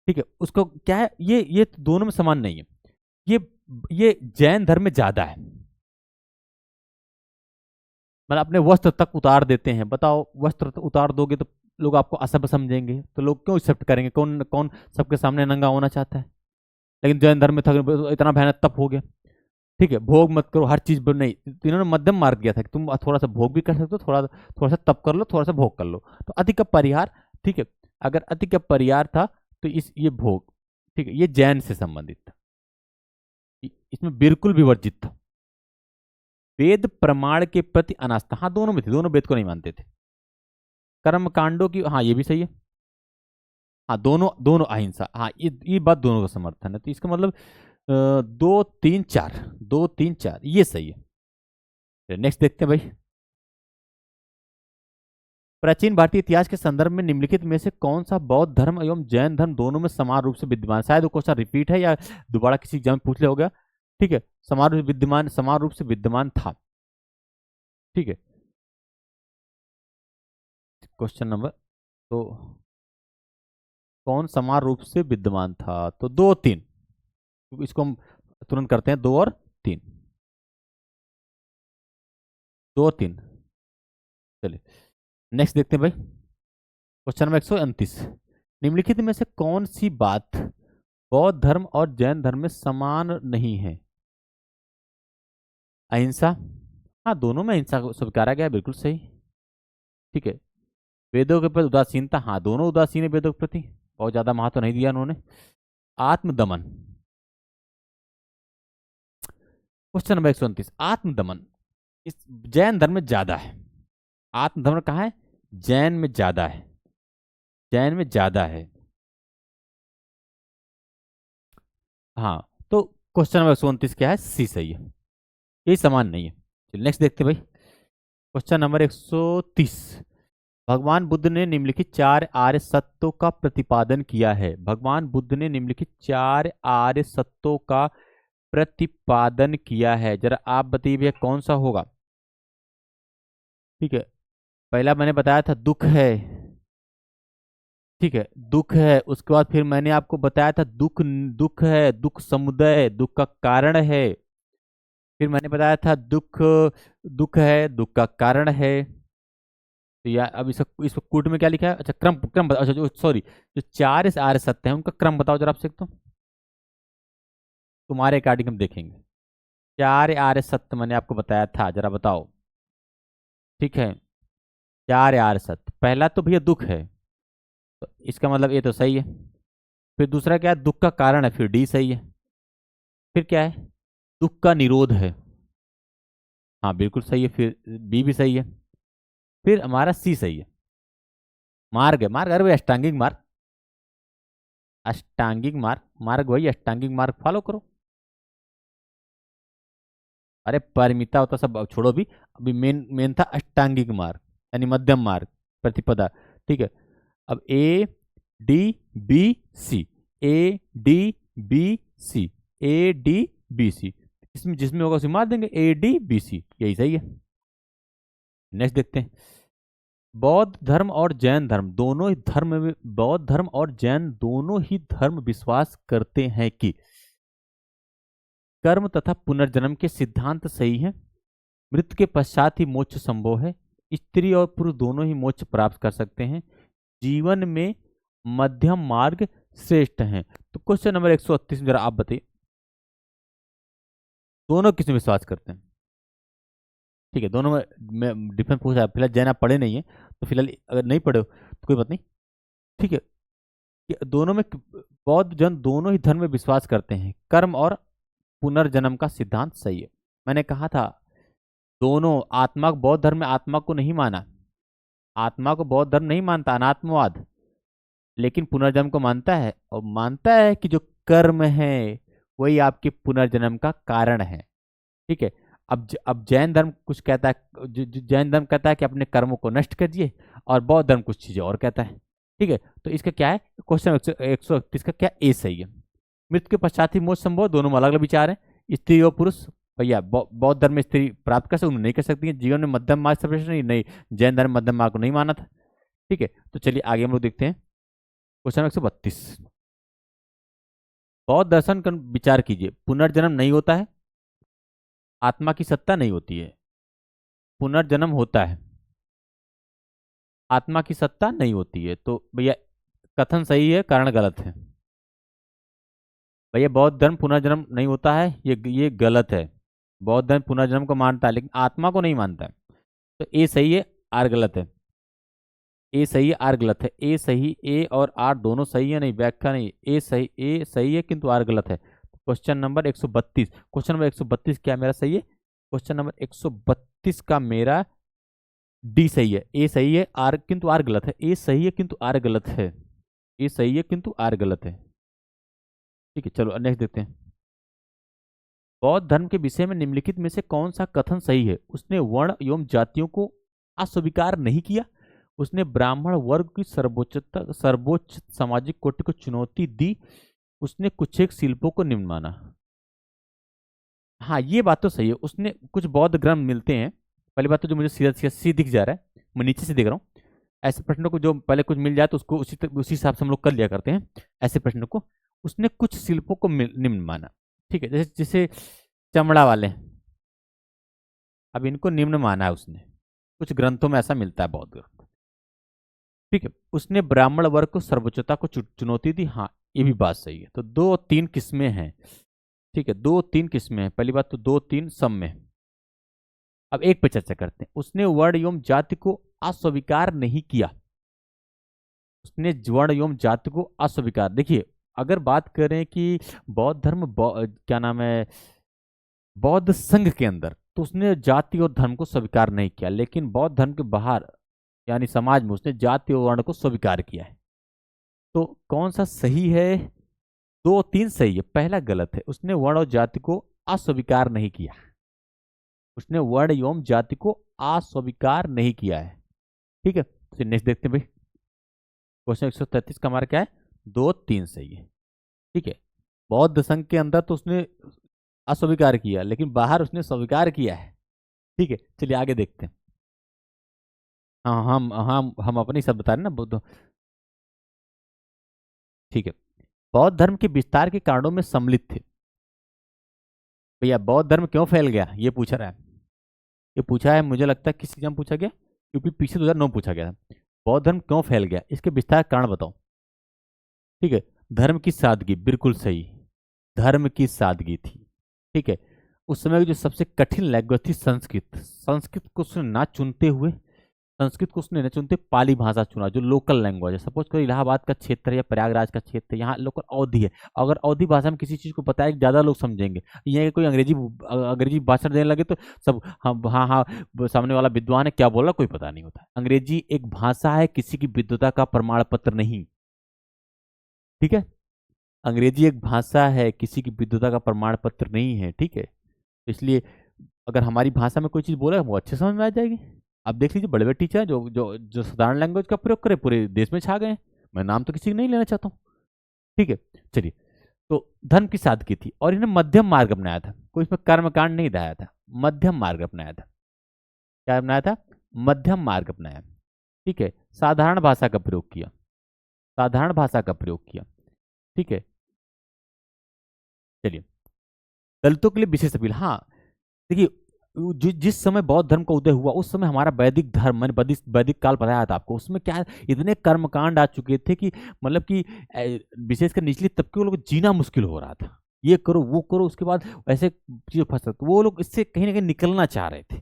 Speaker 1: ठीक है, उसको क्या है, ये दोनों में समान नहीं है। ये ये जैन धर्म में ज्यादा है, मतलब अपने वस्त्र तक उतार देते हैं। बताओ, वस्त्र उतार दोगे तो लोग आपको असभ्य समझेंगे, तो लोग क्यों एक्सेप्ट करेंगे, कौन कौन सबके सामने नंगा होना चाहता है? लेकिन जैन धर्म में था इतना भयानक तप हो गया। ठीक है, भोग मत करो, हर चीज नहीं, तो इन्होंने मध्यम मार्ग दिया था कि तुम थोड़ा सा भोग भी कर सकते हो, थोड़ा थोड़ा सा तप कर लो, थोड़ा सा भोग कर लो, तो अति का परिहार। ठीक है, अगर अति का परिहार था तो ये भोग, ठीक है, ये जैन से संबंधित था, इसमें बिल्कुल भी वर्जित था। वेद प्रमाण के प्रति अनास्था, हाँ दोनों में थे, दोनों वेद को नहीं मानते थे। कर्म कांडों की, हाँ ये भी सही है, हाँ दोनों दोनों अहिंसा, हाँ ये बात दोनों का समर्थन है, तो इसका मतलब 2 3 4, 2 3 4 ये सही है। नेक्स्ट देखते हैं भाई, प्राचीन भारतीय इतिहास के संदर्भ में निम्नलिखित में से कौन सा बौद्ध धर्म एवं जैन धर्म दोनों में समान रूप से विद्यमान, शायद वो क्वेश्चन रिपीट है या दोबारा किसी एग्जाम में पूछ लिया होगा। ठीक है, समान रूप से विद्यमान, समान रूप से विद्यमान था। ठीक है, क्वेश्चन नंबर, तो कौन समान रूप से विद्यमान था, तो 2 3, इसको हम तुरंत करते हैं, 2 और 3, 2 और 3। चलिए नेक्स्ट देखते हैं भाई, क्वेश्चन नंबर 129। निम्नलिखित में से कौन सी बात बौद्ध धर्म और जैन धर्म में समान नहीं है? अहिंसा, हाँ दोनों में अहिंसा को स्वीकारा गया, बिल्कुल सही। ठीक है, वेदों के प्रति उदासीनता, हाँ दोनों उदासीन है वेदों के प्रति, बहुत ज्यादा महत्व नहीं दिया उन्होंने। आत्मदमन, क्वेश्चन नंबर 129, आत्मदमन इस जैन धर्म में ज्यादा है। आत्मदमन कहाँ है? जैन में ज्यादा है, जैन में ज्यादा है। हाँ, तो क्वेश्चन नंबर 129 क्या है? सी सही है, यही समान नहीं है। चलिए नेक्स्ट देखते हैं भाई। Question number 130। भगवान बुद्ध ने निम्नलिखित चार आर्य सत्यों का प्रतिपादन किया है। भगवान बुद्ध ने निम्नलिखित चार आर्य सत्यों का प्रतिपादन किया है, जरा आप बताइए भैया कौन सा होगा? ठीक है, पहला मैंने बताया था दुख है। ठीक है, दुख है। उसके बाद फिर मैंने आपको बताया था दुख, दुख है, दुख समुदय, दुख का कारण है। फिर मैंने बताया था दुख, दुख है, दुख का कारण है। तो यार अब इस कूट में क्या लिखा है? अच्छा, क्रम क्रम बताओ। अच्छा, जो सॉरी, जो चार इस आर्य सत्य हैं उनका क्रम बताओ जरा आपसे। तो तुम्हारे अकॉर्डिंग हम देखेंगे। चार आर्य सत्य मैंने आपको बताया था, जरा बताओ। ठीक है, चार आर्य सत्य, पहला तो भैया दुख है, तो इसका मतलब ये तो सही है। फिर दूसरा क्या है? दुख का कारण है, फिर डी सही है। फिर क्या है? दुख का निरोध है, हाँ बिल्कुल सही है, फिर बी भी सही है। फिर हमारा सी सही है। मार्ग है, मार्ग, अरे भाई अष्टांगिक मार्ग, अष्टांगिक मार्ग, मार्ग वही अष्टांगिक मार्ग फॉलो करो। अरे परिमिता होता सब अब छोड़ो भी, अभी मेन मेन था अष्टांगिक मार्ग, यानी मध्यम मार्ग, प्रतिपदा। ठीक है, अब A D B C, A D B C, A D B C, इसमें जिसमें होगा उसे मार देंगे, ए डी बी सी, यही सही है। नेक्स्ट देखते हैं। बौद्ध धर्म और जैन धर्म दोनों ही धर्म में, बौद्ध धर्म और जैन दोनों ही धर्म विश्वास करते हैं कि कर्म तथा पुनर्जन्म के सिद्धांत सही है, मृत्यु के पश्चात ही मोक्ष संभव है, स्त्री और पुरुष दोनों ही मोक्ष प्राप्त कर सकते हैं, जीवन में मध्यम मार्ग श्रेष्ठ है। तो क्वेश्चन नंबर 138 में जरा आप बताइए, दोनों किस में विश्वास करते हैं? ठीक है, दोनों में डिफरेंस पूछा है। फिलहाल जैन आप पढ़े नहीं है, तो फिलहाल अगर नहीं पढ़े हो तो कोई बात नहीं। ठीक है, कि दोनों में, बौद्ध जन दोनों ही धर्म में विश्वास करते हैं, कर्म और पुनर्जन्म का सिद्धांत सही है। मैंने कहा था दोनों, आत्मा को बौद्ध धर्म में आत्मा को नहीं माना, आत्मा को बौद्ध धर्म नहीं मानता, अनात्मवाद, लेकिन पुनर्जन्म को मानता है, और मानता है कि जो कर्म है वही आपके पुनर्जन्म का कारण है। ठीक है, अब जैन धर्म कुछ कहता है, जैन धर्म कहता है कि अपने कर्मों को नष्ट करिए, और बौद्ध धर्म कुछ चीजें और कहता है। ठीक है, तो इसका क्या है? क्वेश्चन 131 का क्या ए सही है? मृत्यु के पश्चात ही मोक्ष संभव, दोनों में अलग अलग विचार है। स्त्री और पुरुष, भैया बौद्ध धर्म में स्त्री प्राप्त कर सकते, उन्हें नहीं कर सकती है। जीवन में मध्यम मार्ग सर्वश्रेष्ठ नहीं, जैन धर्म मध्यम मार्ग को नहीं माना था। ठीक है, तो चलिए आगे हम लोग देखते हैं। क्वेश्चन 132। बौद्ध दर्शन का विचार कीजिए, पुनर्जन्म नहीं होता है, आत्मा की सत्ता नहीं होती है, पुनर्जन्म होता है, आत्मा की सत्ता नहीं होती है। तो भैया कथन सही है, कारण गलत है। भैया बौद्ध धर्म पुनर्जन्म नहीं होता है, ये गलत है। बौद्ध धर्म पुनर्जन्म को मानता है लेकिन आत्मा को नहीं मानता है। तो ए सही है, आर गलत है। ए सही है, आर गलत है। ए सही, ए और आर दोनों सही है, नहीं व्याख्या नहीं। ए सही है किंतु आर गलत है। क्वेश्चन नंबर 132, क्वेश्चन नंबर 132 क्या मेरा सही है? क्वेश्चन नंबर 132 का मेरा डी सही है। ए सही है, आर किंतु आर गलत है। ए सही है किंतु आर गलत है। ए सही है किंतु आर गलत है। ठीक है, चलो नेक्स्ट देखते हैं। बौद्ध धर्म के विषय में निम्नलिखित में से कौन सा कथन सही है? उसने वर्ण एवं जातियों को अस्वीकार नहीं किया, उसने ब्राह्मण वर्ग की सर्वोच्चता, सर्वोच्च सामाजिक कोटि को चुनौती दी, उसने कुछ एक शिल्पों को निम्न माना। हाँ ये बात तो सही है, उसने कुछ बौद्ध ग्रंथ मिलते हैं। पहली बात तो जो मुझे सीधा सीधा सी दिख जा रहा है, मैं नीचे से देख रहा हूँ। ऐसे प्रश्नों को जो पहले कुछ मिल जाए तो उसको उसी हिसाब से हम लोग कर लिया करते हैं। ऐसे प्रश्नों को उसने कुछ शिल्पों को निम्न माना। ठीक है, जैसे जैसे चमड़ा वाले, अब इनको निम्न माना है उसने, कुछ ग्रंथों में ऐसा मिलता है, बौद्ध ग्रंथ। ठीक है, उसने ब्राह्मण वर्ग को सर्वोच्चता को चुनौती दी, हाँ ये भी बात सही है। तो दो तीन किस्में हैं। ठीक है, दो तीन किस्में हैं। पहली बात तो दो तीन सम में। अब एक पे चर्चा करते हैं। उसने वर्ण एवं जाति को अस्वीकार नहीं किया, उसने वर्ण एवं जाति को अस्वीकार, देखिए अगर बात करें कि बौद्ध धर्म क्या नाम है, बौद्ध संघ के अंदर, तो उसने जाति और धर्म को स्वीकार नहीं किया, लेकिन बौद्ध धर्म के बाहर यानी समाज में उसने जाति और वर्ण को स्वीकार किया है। तो कौन सा सही है? दो तीन सही है, पहला गलत है, उसने वर्ण और जाति को अस्वीकार नहीं किया। उसने वर्ण एवं जाति को अस्वीकार नहीं किया है। ठीक है, फिर नेक्स्ट देखते हैं भाई। क्वेश्चन 133 का हमारा क्या है? दो तीन सही है। ठीक है, बौद्ध संघ के अंदर तो उसने अस्वीकार किया, लेकिन बाहर उसने स्वीकार किया है। ठीक है, चलिए आगे देखते हैं। हाँ हम अपनी सब बता रहे हैं ना बुद्ध। ठीक है, बौद्ध धर्म के विस्तार के कारणों में सम्मिलित थे। भैया बौद्ध धर्म क्यों फैल गया, ये पूछा रहा है। ये पूछा है, मुझे लगता है किस एग्जाम पूछा गया, क्योंकि पीछे 2009 पूछा गया था। बौद्ध धर्म क्यों फैल गया, इसके विस्तार के कारण बताओ। ठीक है, धर्म की सादगी, बिल्कुल सही, धर्म की सादगी थी। ठीक है, उस समय की जो सबसे कठिन लैंग्वेज थी संस्कृत, संस्कृत को उसने ना चुनते हुए, संस्कृत को उसने न चुनते पाली भाषा चुना, जो लोकल लैंग्वेज है। सपोज करो इलाहाबाद का क्षेत्र है या प्रयागराज का क्षेत्र है, यहाँ लोकल अवधि है। अगर अवधि भाषा में किसी चीज को बताया, ज्यादा लोग समझेंगे। ये कोई अंग्रेजी अंग्रेजी भाषण देने लगे तो सब हाँ हाँ सामने वाला विद्वान है, क्या बोल रहा कोई पता नहीं होता। अंग्रेजी एक भाषा है, किसी की विद्वता का प्रमाण पत्र नहीं। ठीक है, अंग्रेजी एक भाषा है, किसी की विद्वता का प्रमाण पत्र नहीं है। ठीक है, इसलिए अगर हमारी भाषा में कोई चीज बोले वो अच्छे समझ में आ जाएगी। आप देख लीजिए, बड़े बड़े टीचर हैं जो जो जो साधारण लैंग्वेज का प्रयोग करे, पूरे देश में छा गए हैं। मैं नाम तो किसी का नहीं लेना चाहता हूँ। ठीक है, चलिए। तो धर्म की सादगी थी और इन्हें मध्यम मार्ग अपनाया था, कोई इसमें कर्मकांड नहीं दिखाया था, मध्यम मार्ग अपनाया था। क्या अपनाया था? मध्यम मार्ग अपनाया। ठीक है, साधारण भाषा का प्रयोग किया, साधारण भाषा का प्रयोग किया। ठीक है, चलिए। दलितों के लिए विशेष अपील, हाँ देखिए, जिस समय बौद्ध धर्म का उदय हुआ उस समय हमारा वैदिक धर्म, मैंने वैदिक वैदिक काल बताया था आपको, उसमें क्या इतने कर्मकांड आ चुके थे कि मतलब कि विशेषकर निचली तबके लोग जीना मुश्किल हो रहा था। ये करो वो करो, उसके बाद ऐसे चीजें फंस सकते, वो लोग इससे कहीं ना कहीं निकलना चाह रहे थे।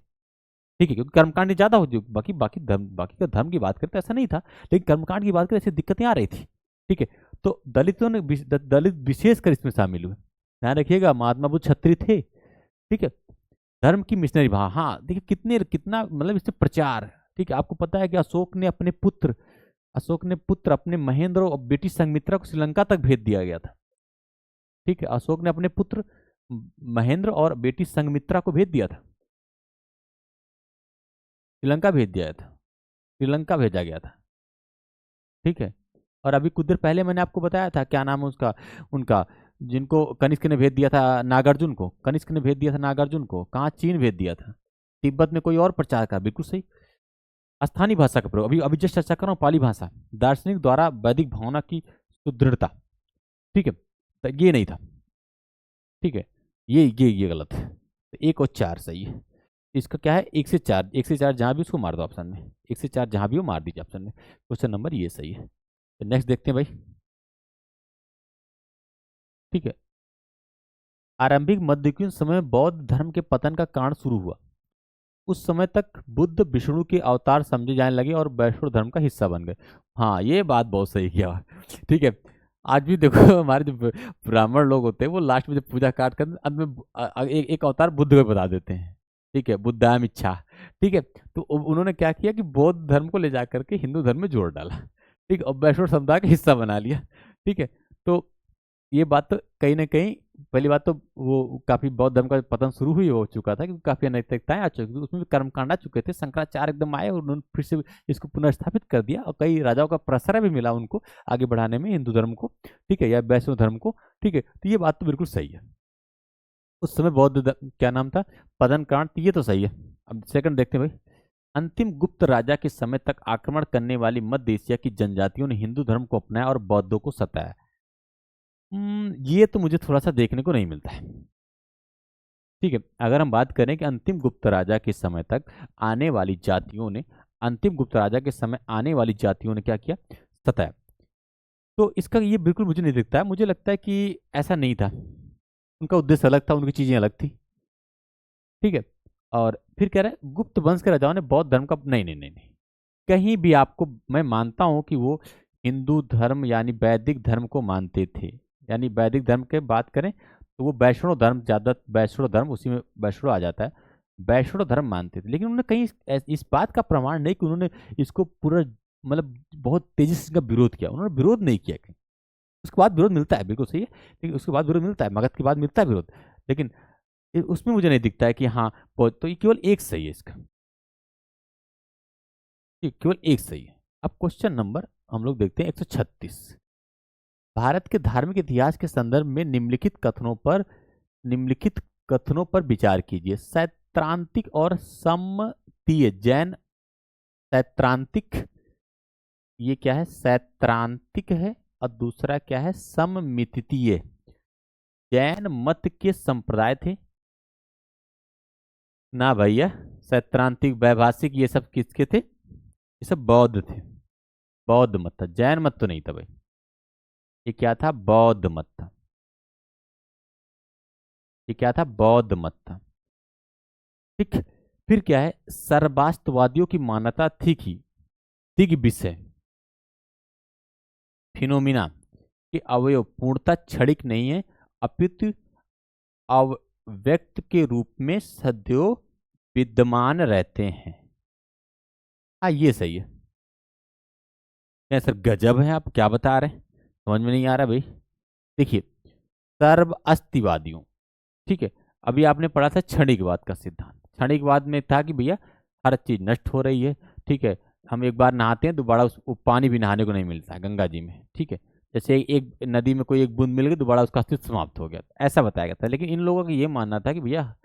Speaker 1: ठीक है, क्योंकि कर्मकांड ज्यादा होती, बाकी बाकी धर्म, बाकी का धर्म की बात करते ऐसा नहीं था, लेकिन कर्मकांड की बात करें ऐसी दिक्कतें आ रही थी। ठीक है, तो दलितों ने दलित विशेषकर इसमें शामिल हुए। ध्यान रखिएगा, महात्मा बुद्ध क्षत्रिय थे। ठीक है, धर्म की मिशनरी भाव, हाँ देखिए कितने कितना मतलब इससे प्रचार। ठीक है, आपको पता है कि अशोक ने पुत्र अपने महेंद्र और बेटी संघमित्रा को श्रीलंका तक भेज दिया गया था। ठीक है, अशोक ने अपने पुत्र महेंद्र और बेटी संघमित्रा को भेज दिया था, श्रीलंका भेज दिया था, श्रीलंका भेजा गया था। ठीक है, और अभी कुछ देर पहले मैंने आपको बताया था, क्या नाम है उसका, उनका, जिनको कनिष्क ने भेज दिया था नागार्जुन को, कनिष्क ने भेज दिया था नागार्जुन को, कहाँ, चीन भेज दिया था। तिब्बत में कोई और प्रचार का, बिल्कुल सही। स्थानीय भाषा का प्रयोग, अभी अभी जस्ट चर्चा कर रहा हूँ, पाली भाषा, दार्शनिक द्वारा वैदिक भावना की सुदृढ़ता। ठीक है, तो ये नहीं था। ठीक है, ये गलत है, तो एक और चार सही है। इसका क्या है, एक से चार, एक से चार जहां भी उसको मार दो ऑप्शन में, एक से चार जहां भी हो मार दीजिए ऑप्शन में। क्वेश्चन नंबर ये सही है। तो नेक्स्ट देखते हैं भाई। ठीक है, आरंभिक मध्ययुगीन समय में बौद्ध धर्म के पतन का कारण शुरू हुआ। उस समय तक बुद्ध विष्णु के अवतार समझे जाने लगे और वैष्णव धर्म का हिस्सा बन गए। हाँ, ये बात बहुत सही किया। ठीक है, आज भी देखो हमारे जो ब्राह्मण लोग होते हैं वो लास्ट में जब पूजा काट कर अंत में एक अवतार बुद्ध को बता देते हैं। ठीक है, बुद्धाम इच्छा। ठीक है, तो उन्होंने क्या किया कि बौद्ध धर्म को ले जा करके हिंदू धर्म में जोड़ डाला। ठीक है, और वैष्णव समुदाय का हिस्सा बना लिया। ठीक है, तो ये बात तो कहीं ना कहीं, पहली बात तो वो काफी बौद्ध धर्म का पतन शुरू ही हो चुका था, क्योंकि काफी अनैतिकताएं आ चुकी थी, उसमें भी कर्मकांड आ चुके थे। शंकराचार्य एकदम आए और उन्होंने फिर से इसको पुनर्स्थापित कर दिया, और कई राजाओं का प्रसरा भी मिला उनको आगे बढ़ाने में हिंदू धर्म को। ठीक है, या वैष्णव धर्म को। ठीक है, तो ये बात तो बिल्कुल सही है। उस समय क्या नाम था, पतन कांड, ये तो सही है। अब सेकंड देखते हैं भाई। अंतिम गुप्त राजा के समय तक आक्रमण करने वाली मध्य एशिया की जनजातियों ने हिंदू धर्म को अपनाया और बौद्धों को सताया। ये तो मुझे थोड़ा सा देखने को नहीं मिलता है। ठीक है, अगर हम बात करें कि अंतिम गुप्त राजा के समय तक आने वाली जातियों ने, अंतिम गुप्त राजा के समय आने वाली जातियों ने क्या किया, सताया, तो इसका ये बिल्कुल मुझे नहीं दिखता है। मुझे लगता है कि ऐसा नहीं था, उनका उद्देश्य अलग था, उनकी चीजें अलग थी। ठीक है, और फिर कह रहा है गुप्त वंश के राजाओं ने बौद्ध धर्म का, नहीं नहीं नहीं नहीं, कहीं भी आपको, मैं मानता हूं कि वो हिंदू धर्म यानी वैदिक धर्म को मानते थे, यानी वैदिक धर्म के बात करें तो वो वैष्णव धर्म, ज्यादा वैष्णव धर्म, उसी में वैष्णव आ जाता है। वैष्णव धर्म मानते थे, लेकिन उन्होंने कहीं इस बात का प्रमाण नहीं कि उन्होंने इसको पूरा मतलब बहुत तेजी से इसका विरोध किया। उन्होंने विरोध नहीं किया कहीं। उसके बाद विरोध मिलता है, बिल्कुल सही है, लेकिन उसके बाद विरोध मिलता है, मगध के बाद मिलता है विरोध, लेकिन उसमें मुझे नहीं दिखता है कि हाँ तो ये केवल एक सही है इसका, ये केवल एक सही है। अब क्वेश्चन नंबर हम लोग देखते हैं 136। भारत के धार्मिक इतिहास के संदर्भ में निम्नलिखित कथनों पर विचार कीजिए। सैद्धांतिक और सम्मतीय जैन, सैद्धांतिक, ये क्या है, सैद्धांतिक है, और दूसरा क्या है, सममितीय। जैन मत के संप्रदाय थे ना भैया, सैद्धांतिक वैभाषिक ये सब किसके थे, ये सब बौद्ध थे, बौद्ध मत था, जैन मत तो नहीं था भाई, ये क्या था, बौद्ध मत था, ये क्या था, बौद्ध मत था। ठीक, फिर क्या है, सर्वास्तवादियों की मान्यता थी कि विषय फिनोमिना के अवयव पूर्णतः क्षणिक नहीं है, अपितु अव्यक्त के रूप में सदैव विद्यमान रहते हैं। हाँ ये सही है। क्या सर गजब है, आप क्या बता रहे हैं, समझ में नहीं आ रहा भाई। देखिए, सर्व अस्तिवादियों, ठीक है, अभी आपने पढ़ा था क्षणिकवाद का सिद्धांत। क्षणिकवाद में था कि भैया हर चीज नष्ट हो रही है, ठीक है, हम एक बार नहाते हैं दोबारा उस पानी भी नहाने को नहीं मिलता है गंगा जी में, ठीक है, जैसे एक नदी में कोई एक बूंद मिल गई दोबारा उसका अस्तित्व समाप्त हो गया, ऐसा बताया गया था। लेकिन इन लोगों का ये मानना था कि भैया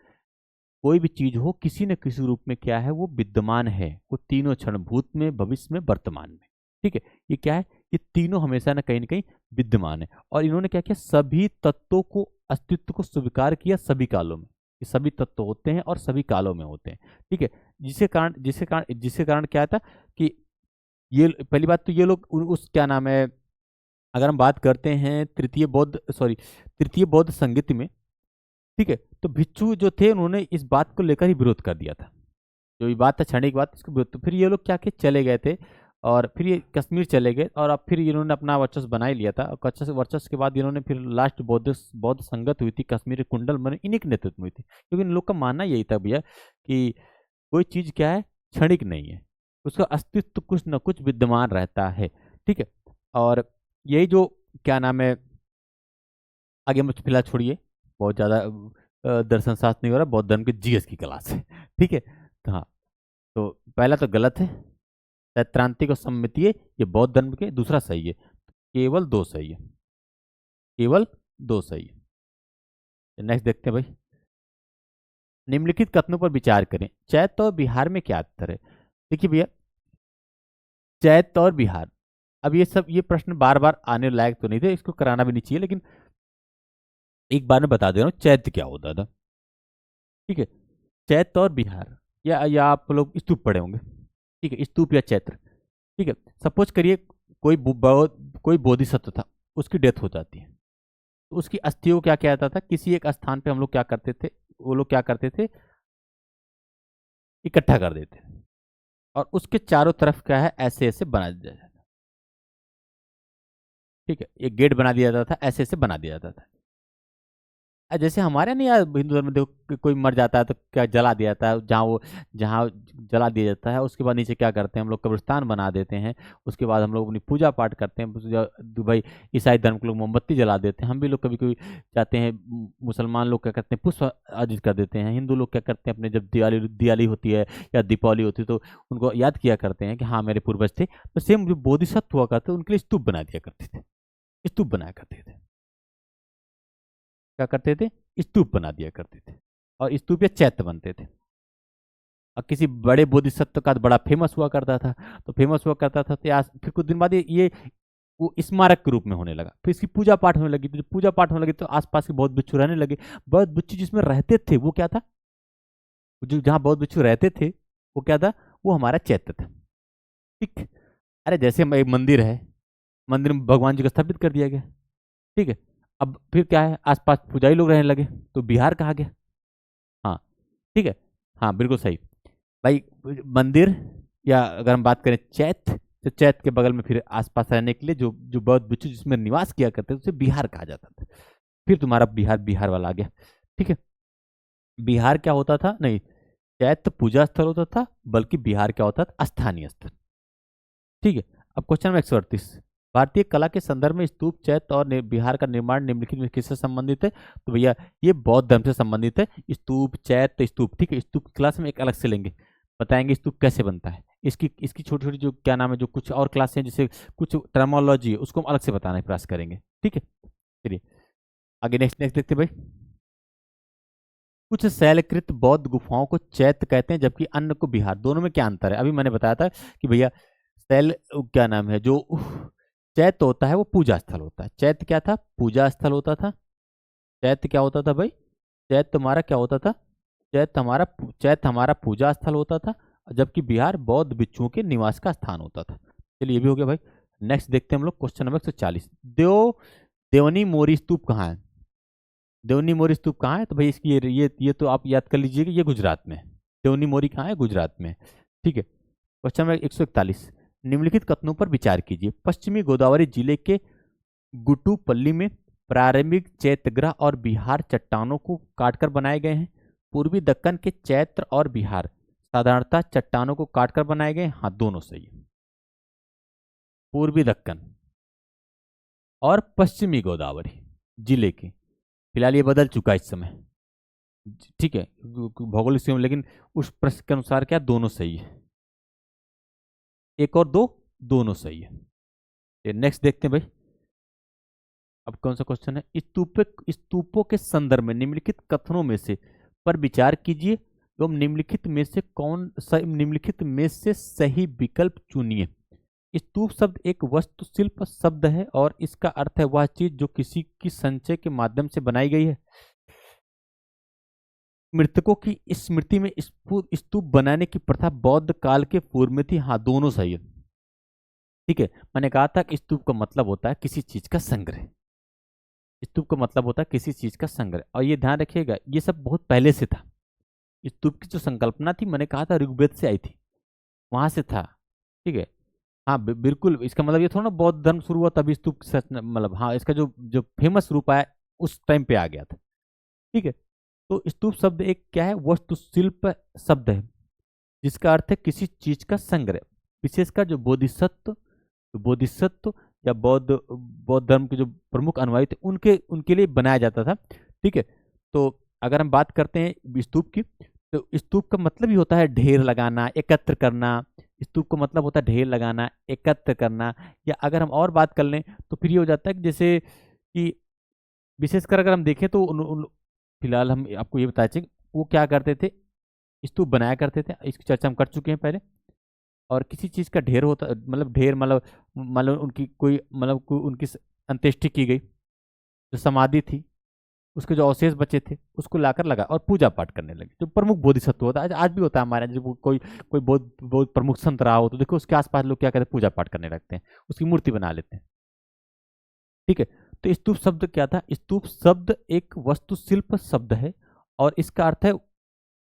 Speaker 1: कोई भी चीज हो किसी न किसी रूप में क्या है, वो विद्यमान है, वो तीनों क्षण, भूत में, भविष्य में, वर्तमान में, ठीक है, ये क्या है, ये तीनों हमेशा न कहीं विद्यमान है। और इन्होंने क्या किया, सभी तत्वों को, अस्तित्व को स्वीकार किया सभी कालों में, कि सभी तत्व होते हैं और सभी कालों में होते हैं, ठीक है। जिसके कारण क्या था कि ये पहली बात तो ये लोग उस क्या नाम है, अगर हम बात करते हैं तृतीय बौद्ध संगीत में, ठीक है, तो भिक्षु जो थे उन्होंने इस बात को लेकर ही विरोध कर दिया था, जो ये बात था क्षणिक बात, इसको विरोध। तो फिर ये लोग क्या के चले गए थे, और फिर ये कश्मीर चले गए, और अब फिर इन्होंने अपना वर्चस्व बना ही लिया था। और वर्चस्व के बाद इन्होंने फिर लास्ट बौद्ध संगत हुई थी कश्मीर कुंडल मन, इन्हीं के नेतृत्व में हुई थी, क्योंकि इन लोग का मानना यही था भैया कि कोई चीज क्या है, क्षणिक नहीं है, उसका अस्तित्व कुछ न कुछ विद्यमान रहता है, ठीक है। और यही जो क्या नाम है, आगे मुझे फिलहाल छोड़िए, बहुत ज्यादा दर्शन शास्त्र नहीं हो रहा, बौद्ध धर्म के जीएस की क्लास है, ठीक है। तो हाँ, तो पहला तो गलत है, सैद्धांतिक और सम्मितीय ये बौद्ध धर्म के, दूसरा सही है, केवल दो सही है, केवल दो सही है। नेक्स्ट देखते हैं भाई, निम्नलिखित कथनों पर विचार करें, चैत्र और बिहार में क्या अंतर है। देखिए भैया, चैत्र और बिहार, अब ये प्रश्न बार बार आने लायक तो नहीं थे, इसको कराना भी नहीं चाहिए, लेकिन एक बार मैं बता दे रहा हूँ चैत्र क्या होता था, ठीक है। चैत्र और बिहार, या आप लोग स्तूप पढ़े होंगे, ठीक है, स्तूप या चैत्र, ठीक है। सपोज करिए कोई बोधिसत्व था, उसकी डेथ हो जाती है, तो उसकी अस्थियों को क्या किया जाता था, किसी एक स्थान पे हम लोग क्या करते थे, वो लोग क्या करते थे, इकट्ठा कर देते थे, और उसके चारों तरफ क्या है, ऐसे ऐसे बना दिया जाता था, ठीक है, एक गेट बना दिया जाता था, ऐसे ऐसे बना दिया जाता था। जैसे हमारे नहीं यार, हिंदू धर्म में देखो कोई मर जाता है तो क्या जला दिया जाता है, जहाँ जला दिया जाता है, उसके बाद नीचे क्या करते हैं हम लोग, कब्रिस्तान बना देते हैं, उसके बाद हम लोग अपनी पूजा पाठ करते हैं। भाई ईसाई धर्म के लोग मोमबत्ती जला देते हैं, हम भी लोग कभी कभी जाते हैं, मुसलमान लोग क्या करते हैं, पुष्प अर्जित कर देते हैं, हिंदू लोग क्या करते हैं, अपने जब दिवाली दिवाली होती है या दीपावली होती है तो उनको याद किया करते हैं कि हाँ मेरे पूर्वज थे, तो सेम जो बोधिसत्व हुआ करते उनके लिए स्तूप बना दिया करते थे, स्तूप बनाया करते थे, क्या करते थे, स्तूप बना दिया करते थे, और स्तूप या चैत्य बनते थे। और किसी बड़े बोधिसत्व का बड़ा फेमस हुआ करता था, तो फेमस हुआ करता था, तो फिर कुछ दिन बाद ये वो स्मारक के रूप में होने लगा, फिर इसकी पूजा पाठ होने लगी, तो पूजा पाठ होने लगी तो आसपास के बौद्ध भिक्षु रहने लगे। बौद्ध भिक्षु जिसमें रहते थे वो क्या था, जो जहाँ बौद्ध भिक्षु रहते थे वो क्या था, वो हमारा चैत्य था, ठीक। अरे जैसे एक मंदिर है, मंदिर में भगवान जी को स्थापित कर दिया गया, ठीक है। अब फिर क्या है, आसपास पुजारी लोग रहने लगे, तो बिहार कहा गया, हाँ, ठीक है, हाँ बिल्कुल सही भाई। मंदिर, या अगर हम बात करें चैत्य, तो चैत्य के बगल में फिर आसपास रहने के लिए जो जो बौद्ध भिक्षु जिसमें निवास किया करते थे उसे बिहार कहा जाता था। फिर तुम्हारा बिहार बिहार वाला आ गया, ठीक है। बिहार क्या होता था, नहीं, चैत्य पूजा स्थल होता था, बल्कि बिहार क्या होता था, स्थानीय स्थल। ठीक है। अब क्वेश्चन नंबर 138, भारतीय कला के संदर्भ में स्तूप, चैत्य और बिहार का निर्माण निम्नलिखित में किससे संबंधित है? तो भैया ये बौद्ध धर्म से संबंधित है। स्तूप, चैत्य, स्तूप, ठीक है, स्तूप की क्लास में एक अलग से लेंगे, बताएंगे स्तूप कैसे बनता है। इसकी इसकी छोटी छोटी जो क्या नाम है, जो कुछ और क्लास हैं, जैसे कुछ टर्मोलॉजी है, उसको हम अलग से बताने का प्रयास करेंगे। ठीक है, चलिए आगे नेक्स्ट नेक्स्ट देखते हैं भाई। कुछ शैलकृत बौद्ध गुफाओं को चैत्य कहते हैं, जबकि अन्य को बिहार। दोनों में क्या अंतर है? अभी मैंने बताया था कि भैया शैल क्या नाम है, जो चैत्य होता है वो पूजा स्थल होता है। चैत्य क्या था? पूजा स्थल होता था। चैत्य क्या होता था भाई? चैत्य हमारा क्या होता था? चैत्य हमारा पूजा स्थल होता था, जबकि बिहार बौद्ध भिक्षुओं के निवास का स्थान होता था। चलिए ये भी हो गया भाई। नेक्स्ट देखते हैं हम लोग क्वेश्चन नंबर 140। देवनी मोरी स्तूप कहाँ है? देवनी मोरी स्तूप कहाँ है? तो भाई इसकी ये तो आप याद कर लीजिए कि ये गुजरात में है। देवनी मोरी कहाँ है? गुजरात में। ठीक है। क्वेश्चन नंबर 141, निम्नलिखित कथनों पर विचार कीजिए। पश्चिमी गोदावरी जिले के गुटुपल्ली में प्रारंभिक चैत्यग्रह और बिहार चट्टानों को काटकर बनाए गए हैं। पूर्वी दक्कन के चैत्र और बिहार साधारणतः चट्टानों को काटकर बनाए गए हैं। हाँ, दोनों सही है। पूर्वी दक्कन और पश्चिमी गोदावरी जिले के, फिलहाल ये बदल चुका है इस समय। ठीक है, भौगोलिक सीमा, लेकिन उस प्रश्न के अनुसार क्या दोनों सही है? एक और दो, दोनों सही है। नेक्स्ट देखते हैं भाई। अब कौन सा क्वेश्चन है? स्तूपों के संदर्भ में निम्नलिखित कथनों में से पर विचार कीजिए एवं निम्नलिखित में से सही विकल्प चुनिए। स्तूप शब्द एक वास्तुशिल्प शब्द है और इसका अर्थ है वह चीज जो किसी की संचय के माध्यम से बनाई गई है। मृतकों की स्मृति में स्तूप बनाने की प्रथा बौद्ध काल के पूर्व में थी। हाँ, दोनों सही है। ठीक है, मैंने कहा था कि स्तूप का मतलब होता है किसी चीज का संग्रह। स्तूप का मतलब होता है किसी चीज का संग्रह, और ये ध्यान रखिएगा ये सब बहुत पहले से था। स्तूप की जो संकल्पना थी, मैंने कहा था ऋग्वेद से आई थी, वहां से था। ठीक है। हाँ, बिल्कुल, इसका मतलब ये थोड़ा ना बौद्ध धर्म शुरू हुआ तभी स्तूप मतलब, हाँ, इसका जो जो फेमस रूप आया उस टाइम पे आ गया था। ठीक है। तो स्तूप शब्द एक क्या है? वास्तुशिल्प शब्द है, जिसका अर्थ है किसी चीज का संग्रह। विशेषकर जो बोधिसत्व या बौद्ध धर्म के जो प्रमुख अनुयायी थे, उनके उनके लिए बनाया जाता था। ठीक है। तो अगर हम बात करते हैं स्तूप की, तो स्तूप का मतलब ही होता है ढेर लगाना, एकत्र करना। स्तूप का मतलब होता है ढेर लगाना, एकत्र करना। या अगर हम और बात कर लें तो फिर ये हो जाता है कि जैसे कि विशेषकर अगर हम देखें तो फिलहाल हम आपको ये बताए थे वो क्या करते थे, स्तूप बनाया करते थे। इसकी चर्चा हम कर चुके हैं पहले। और किसी चीज का ढेर होता, मतलब ढेर मतलब उनकी उनकी अंत्येष्टि की गई, जो समाधि थी, उसके जो अवशेष बचे थे उसको लाकर लगा और पूजा पाठ करने लगे। जो प्रमुख बोधिसत्व होता है, आज भी होता है हमारे यहाँ, जब कोई कोई बहुत बहुत प्रमुख संत रहा हो तो देखो उसके आसपास लोग क्या करते हैं, पूजा पाठ करने लगते हैं, उसकी मूर्ति बना लेते हैं। ठीक है। तो स्तूप शब्द क्या था? स्तूप शब्द एक वास्तुशिल्प शब्द है और इसका अर्थ है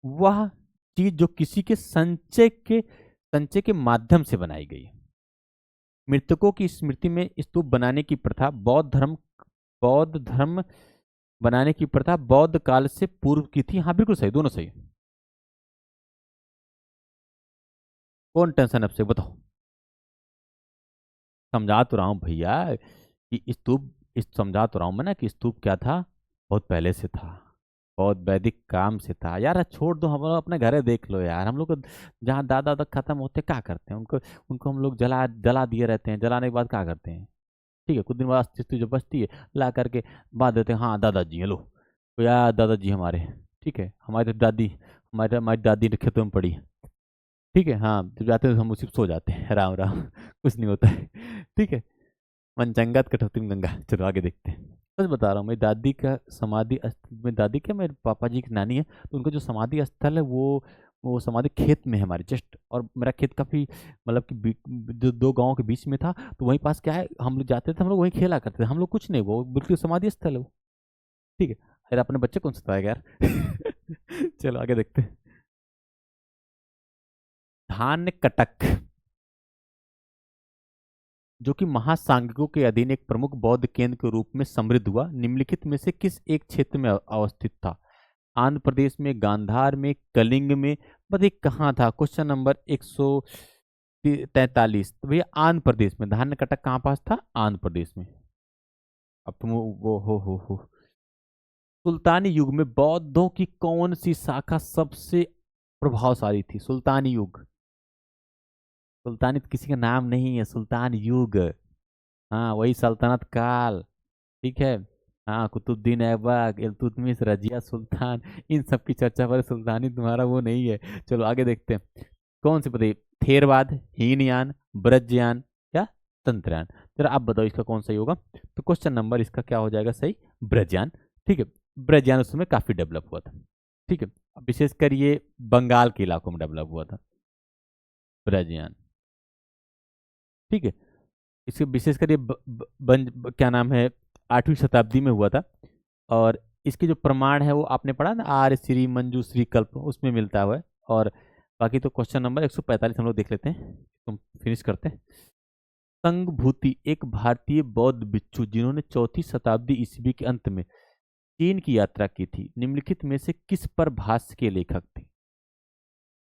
Speaker 1: वह चीज जो किसी के संचय के माध्यम से बनाई गई है। मृतकों की स्मृति में स्तूप बनाने की प्रथा बौद्ध धर्म बनाने की प्रथा बौद्ध काल से पूर्व की थी। हाँ, बिल्कुल सही, दोनों सही। कौन टेंशन अब से बताओ? समझा तो रहा हूँ भैया कि स्तूप, इस समझा तो रहा हूँ मैं ना कि स्तूप क्या था, बहुत पहले से था, बहुत वैदिक काम से था। यार छोड़ दो, हम लोग अपने घरे देख लो यार, हम लोग को जहाँ दादा तक खत्म होते क्या करते हैं, उनको उनको हम लोग जला जला दिए रहते हैं। जलाने के बाद क्या करते हैं? ठीक है, कुछ दिन बाद चिश्ती जो बचती है ला करके बांध देते हैं। हाँ, दादाजी हेलो, तो यार दादाजी हमारे, ठीक है, हमारी दादी ने खेतों में पड़ी है। ठीक है। हाँ, जब जाते हैं तो हम उसी पे सो जाते हैं, राम राम कुछ नहीं होता है। ठीक है। मन चंगा तो कटौती में गंगा। चलो आगे देखते हैं। सच बता रहा हूँ, मेरी दादी का समाधि स्थल, मेरी दादी क्या, मेरे पापा जी की नानी है, तो उनका जो समाधि स्थल है वो समाधि खेत में है हमारे जस्ट। और मेरा खेत काफी मतलब कि दो गांवों के बीच में था, तो वहीं पास क्या है, हम लोग जाते थे, हम लोग वहीं खेला करते थे। हम लोग कुछ नहीं, वो बिल्कुल समाधि स्थल है वो। ठीक है। अरे अपने बच्चे कौन सताएगा यार। चलो आगे देखते हैं। धान्य कटक, जो कि महासांगिकों के अधीन एक प्रमुख बौद्ध केंद्र के रूप में समृद्ध हुआ, निम्नलिखित में से किस एक क्षेत्र में अवस्थित था? आंध्र प्रदेश में, गांधार में, कलिंग में बताइए कहाँ था क्वेश्चन नंबर 143। तो भैया आंध्र प्रदेश में, धान्य कटक कहाँ पास था? आंध्र प्रदेश में। अब तुम वो हो सुल्तानी युग में बौद्धों की कौन सी शाखा सबसे प्रभावशाली थी? सुल्तानी युग, सुल्तानी तो किसी का नाम नहीं है, सुल्तान युग। हाँ वही सल्तनत काल। ठीक है। हाँ कुतुबुद्दीन ऐबक, इल्तुतमिश, रजिया सुल्तान, इन सब की चर्चा पर सुल्तानी तुम्हारा वो नहीं है। चलो आगे देखते हैं। कौन सी बताइए? थेरवाद, हीनयान, ब्रजयान या तंत्रयान? जरा आप बताओ इसका कौन सही होगा। तो क्वेश्चन नंबर इसका क्या हो जाएगा सही? ब्रजयान। ठीक है। ब्रजयान उस समय काफी डेवलप हुआ था। ठीक है। अब विशेषकर ये बंगाल के इलाकों में डेवलप हुआ था ब्रजयान। ठीक है। इसके विशेषकर ये क्या नाम है, 8वीं शताब्दी में हुआ था। और इसके जो प्रमाण है वो आपने पढ़ा ना, आर्य श्री मंजू श्री कल्प, उसमें मिलता हुआ है। और बाकी तो क्वेश्चन नंबर 145 हम लोग देख लेते हैं, तुम फिनिश करते हैं। संघभूति एक भारतीय बौद्ध भिक्षु जिन्होंने 4वीं शताब्दी ईस्वी के अंत में चीन की यात्रा की थी, निम्नलिखित में से किस पर भाष्य के लेखक थे?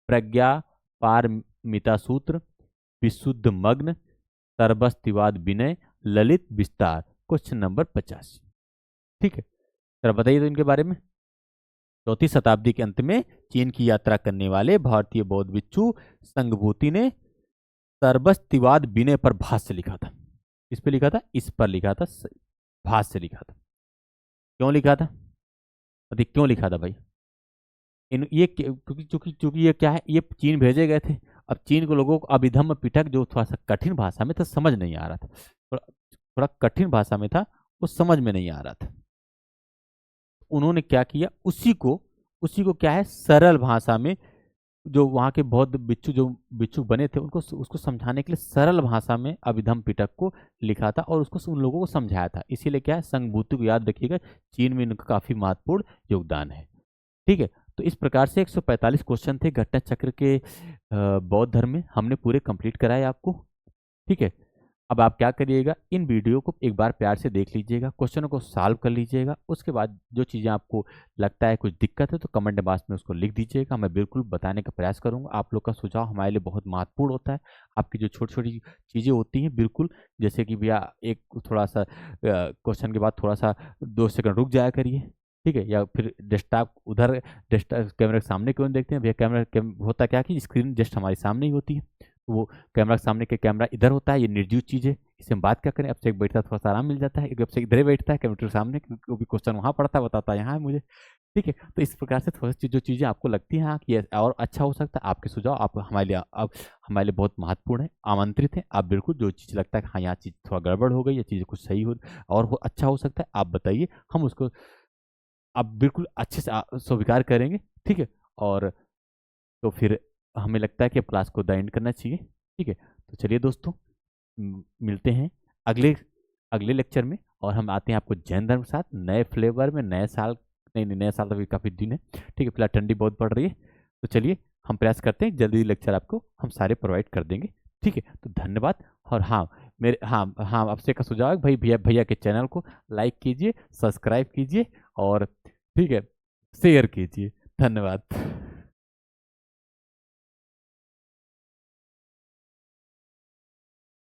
Speaker 1: प्रज्ञा पारमिता सूत्र, विशुद्ध मग्न, सर्वस्तिवाद विनय, ललित विस्तार। Question number 85। ठीक है। जरा बताइए तो इनके बारे में। 4वीं शताब्दी के अंत में चीन की यात्रा करने वाले भारतीय बौद्ध भिक्षु संघभूति ने सर्वस्तिवाद विनय पर भाष्य लिखा था। किस पे लिखा था? इस पर लिखा था, भाष्य लिखा था। क्यों लिखा था? बताइए क्यों लिखा था भाई? इन ये क्योंकि चूंकि चूंकि ये क्या है, ये चीन भेजे गए थे। अब चीन के लोगों को अभिधम्म पिटक जो थोड़ा सा कठिन भाषा में था, समझ नहीं आ रहा था, थोड़ा थोड़ा कठिन भाषा में था, वो समझ में नहीं आ रहा था। उन्होंने क्या किया, उसी को क्या है, सरल भाषा में, जो वहाँ के बौद्ध भिक्षु जो भिक्षु बने थे उनको उसको समझाने के लिए सरल भाषा में अभिधम्म पिटक को लिखा था और उसको उन लोगों को समझाया था। इसीलिए क्या है, संघभूति को याद रखिएगा, चीन में इनका काफी महत्वपूर्ण योगदान है। ठीक है। तो इस प्रकार से 145 क्वेश्चन थे घटना चक्र के बौद्ध धर्म में, हमने पूरे कंप्लीट कराए आपको। ठीक है। अब आप क्या करिएगा, इन वीडियो को एक बार प्यार से देख लीजिएगा, क्वेश्चनों को सॉल्व कर लीजिएगा। उसके बाद जो चीज़ें आपको लगता है कुछ दिक्कत है तो कमेंट बॉक्स में उसको लिख दीजिएगा, मैं बिल्कुल बताने का प्रयास करूंगा। आप लोग का सुझाव हमारे लिए बहुत महत्वपूर्ण होता है। आपकी जो छोटी छोटी चीज़ें होती हैं, बिल्कुल जैसे कि भैया एक थोड़ा सा क्वेश्चन के बाद थोड़ा सा 2 सेकंड रुक जाया करिए। ठीक है। या फिर डेस्कटॉप उधर, डेस्कटॉप कैमरे के सामने क्यों देखते हैं भैया? होता क्या कि स्क्रीन जस्ट हमारे सामने ही होती है, तो वो कैमरा के सामने के कैमरा इधर होता है, ये निर्जीव चीज़ है, इससे हम बात क्या करें। अब से एक बैठता है थोड़ा सा आराम मिल जाता है, एक अब से इधर ही बैठता है कंप्यूटर के सामने, क्योंकि वो भी क्वेश्चन वहाँ पढ़ता है, बताता है यहाँ है मुझे। ठीक है। तो इस प्रकार से थोड़ी सी जो चीज़ें आपको लगती हैं हाँ कि ये और अच्छा हो सकता है, आपके सुझाव आप हमारे लिए, अब हमारे लिए बहुत महत्वपूर्ण है, आमंत्रित है। आप बिल्कुल जो चीज़ लगता है कि हाँ यहाँ चीज़ थोड़ा गड़बड़ हो गई, ये चीज़ कुछ सही हो और अच्छा हो सकता है, आप बताइए, हम उसको आप बिल्कुल अच्छे से स्वीकार करेंगे। ठीक है। और तो फिर हमें लगता है कि अब क्लास को द एंड करना चाहिए। ठीक है। तो चलिए दोस्तों, मिलते हैं अगले अगले लेक्चर में, और हम आते हैं आपको जैन धर्म के साथ नए फ्लेवर में, नए साल, नहीं नहीं नए साल तो अभी काफ़ी दिन है। ठीक है। फिलहाल ठंडी बहुत पड़ रही है, तो चलिए हम प्रयास करते हैं जल्दी लेक्चर आपको हम सारे प्रोवाइड कर देंगे। ठीक है। तो धन्यवाद। और हाँ, मेरे हाँ हाँ आपसे का सुझाव है भाई, भैया भैया के चैनल को लाइक कीजिए, सब्सक्राइब कीजिए और ठीक है शेयर कीजिए। धन्यवाद।